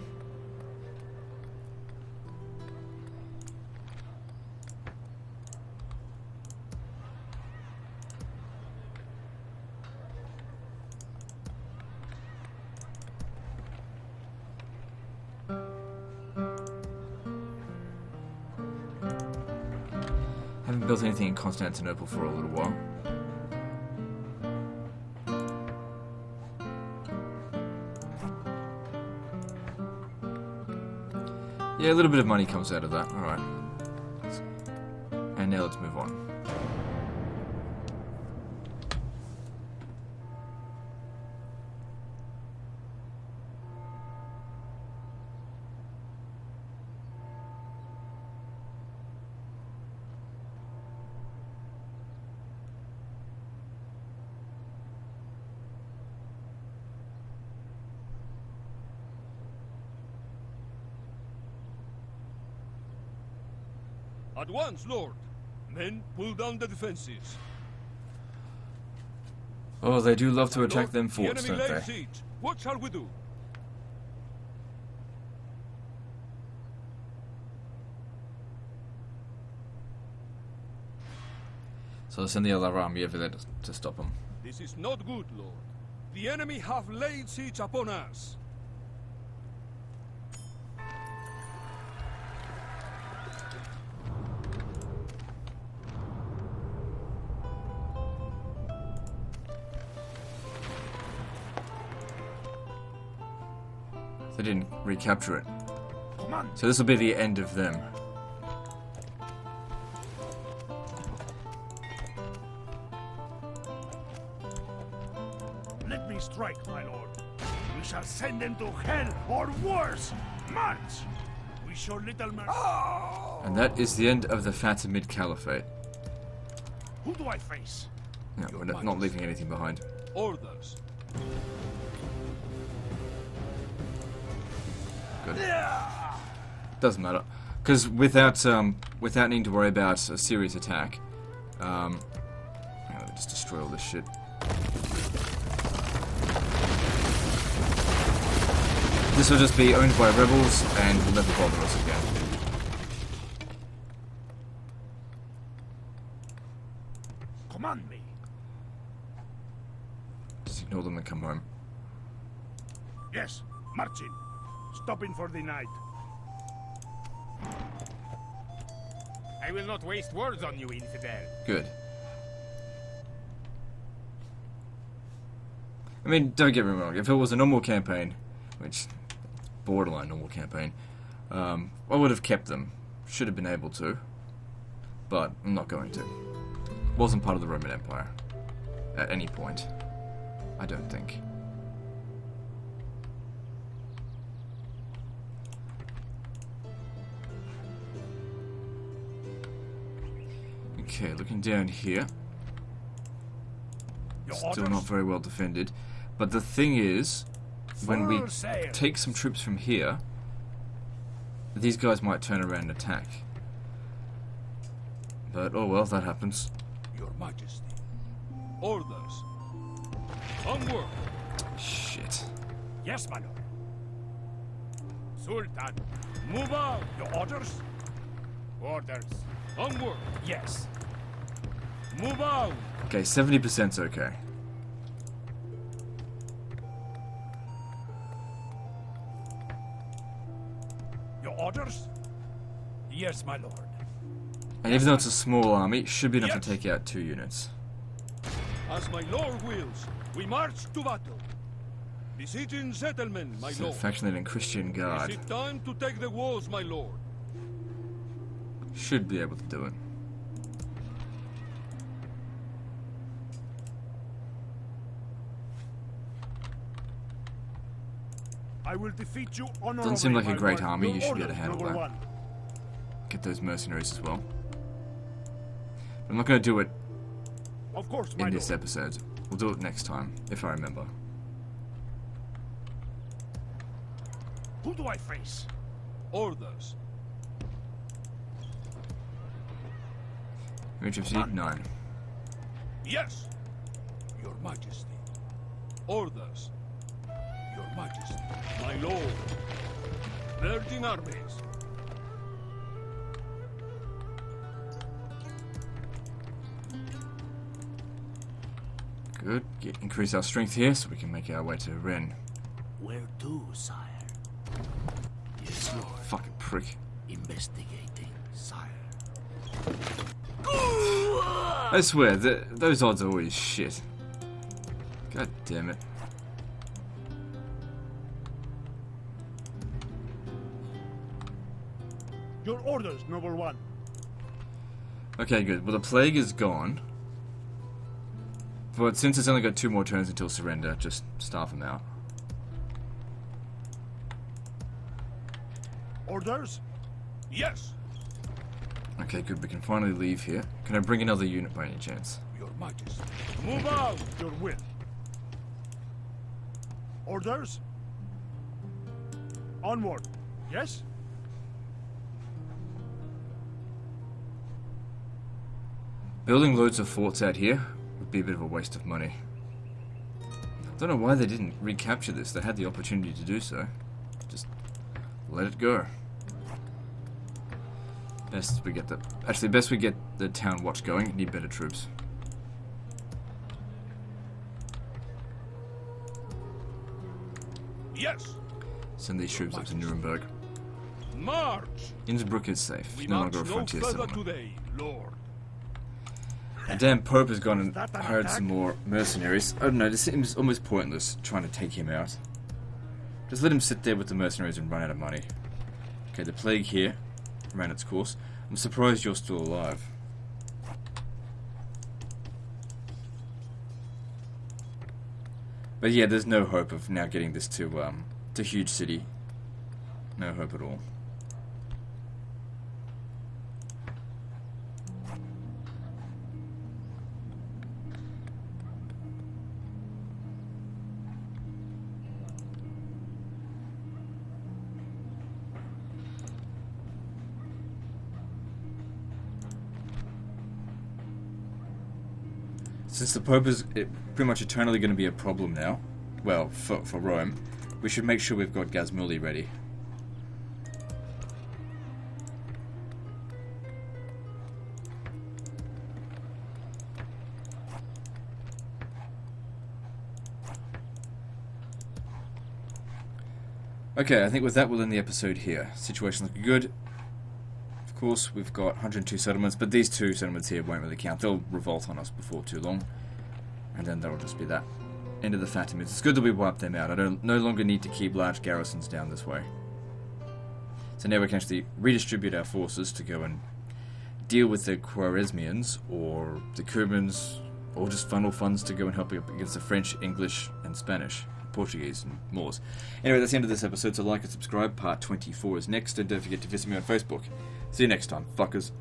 Haven't built anything in Constantinople for a little while. Yeah, a little bit of money comes out of that. Alright. And now let's move on. At once, Lord. Men, pull down the defenses. Oh, they do love to attack Lord, them the forts, enemy don't lays they? siege. What shall we do? So I'll send the other army over there to stop them. This is not good, Lord. The enemy have laid siege upon us. They didn't recapture it. Command. So this will be the end of them. Let me strike, my lord. We shall send them to hell or worse. March! We show little mercy. And that is the end of the Fatimid Caliphate. Who do I face? No, we're not leaving anything behind. Orders. Good. Doesn't matter, because without needing to worry about a serious attack, hang on, let me just destroy all this shit. This will just be owned by rebels and will never bother us again. Command me. Just ignore them and come home. Yes, marching. Stopping for the night. I will not waste words on you, infidel. Good. I mean, don't get me wrong, if it was a normal campaign, which, borderline normal campaign, I would have kept them. Should have been able to. But I'm not going to. Wasn't part of the Roman Empire. At any point. I don't think. Okay, looking down here. Still not very well defended. But the thing is, when we take some troops from here, these guys might turn around and attack. But, oh well, that happens. Your Majesty. Orders. Onward. Shit. Yes, my lord. Sultan, Move out. your orders? Orders. Onward. Yes. Move out. Okay, 70%'s okay. Your orders? Yes, my lord. And even though it's a small army, it should be enough Yes. to take out 2 units. As my lord wills, we march to battle. Besieging settlement, my So lord. faction leader and Christian Is Guard it time to take the walls, my lord? should be able to do it. I will defeat you honorably. Doesn't seem like a my great lord. army, Your you should be able to orders, handle noble that. one. Get those mercenaries as well. I'm not going to do it Of course, my in lord. this episode. We'll do it next time, if I remember. Who do I face? Orders. Troops 9. Yes. Your Majesty. Orders. Your Majesty. My lord. Merging armies. Good. Increase our strength here so we can make our way to Rennes. Where to, sire? Yes, lord. Fucking prick. Investigating, sire. I swear, those odds are always shit. God damn it. Your orders, noble one. Okay, good. Well, the plague is gone. But since it's only got 2 more turns until surrender, just starve them out. Orders? Yes. Okay, good. We can finally leave here. Can I bring another unit by any chance? Your Majesty. Move out. Your will. Orders? Onward. Yes? Building loads of forts out here would be a bit of a waste of money. Don't know why they didn't recapture this. They had the opportunity to do so. Just let it go. Best we get the town watch going. Need better troops. Yes. Send these troops up to Nuremberg. March. Innsbruck is safe. We No march longer a no frontier further settlement. today, lord. The damn Pope has gone and that an hired attack? some more mercenaries. I don't know, this seems almost pointless trying to take him out. Just let him sit there with the mercenaries and run out of money. Okay, the plague here ran its course. I'm surprised you're still alive. But yeah, there's no hope of now getting this to huge city. No hope at all. Since the Pope is pretty much eternally going to be a problem now, well, for Rome, we should make sure we've got Gazmuli ready. Okay, I think with that we'll end the episode here. Situation looking good. Of course, we've got 102 settlements, but these 2 settlements here won't really count. They'll revolt on us before too long, and then that'll just be that. End of the Fatimids. It's good that we wiped them out. I no longer need to keep large garrisons down this way. So now we can actually redistribute our forces to go and deal with the Khwarezmians, or the Cubans, or just funnel funds to go and help against the French, English, and Spanish, Portuguese, and Moors. Anyway, that's the end of this episode, so like and subscribe. Part 24 is next, and don't forget to visit me on Facebook. See you next time, fuckers.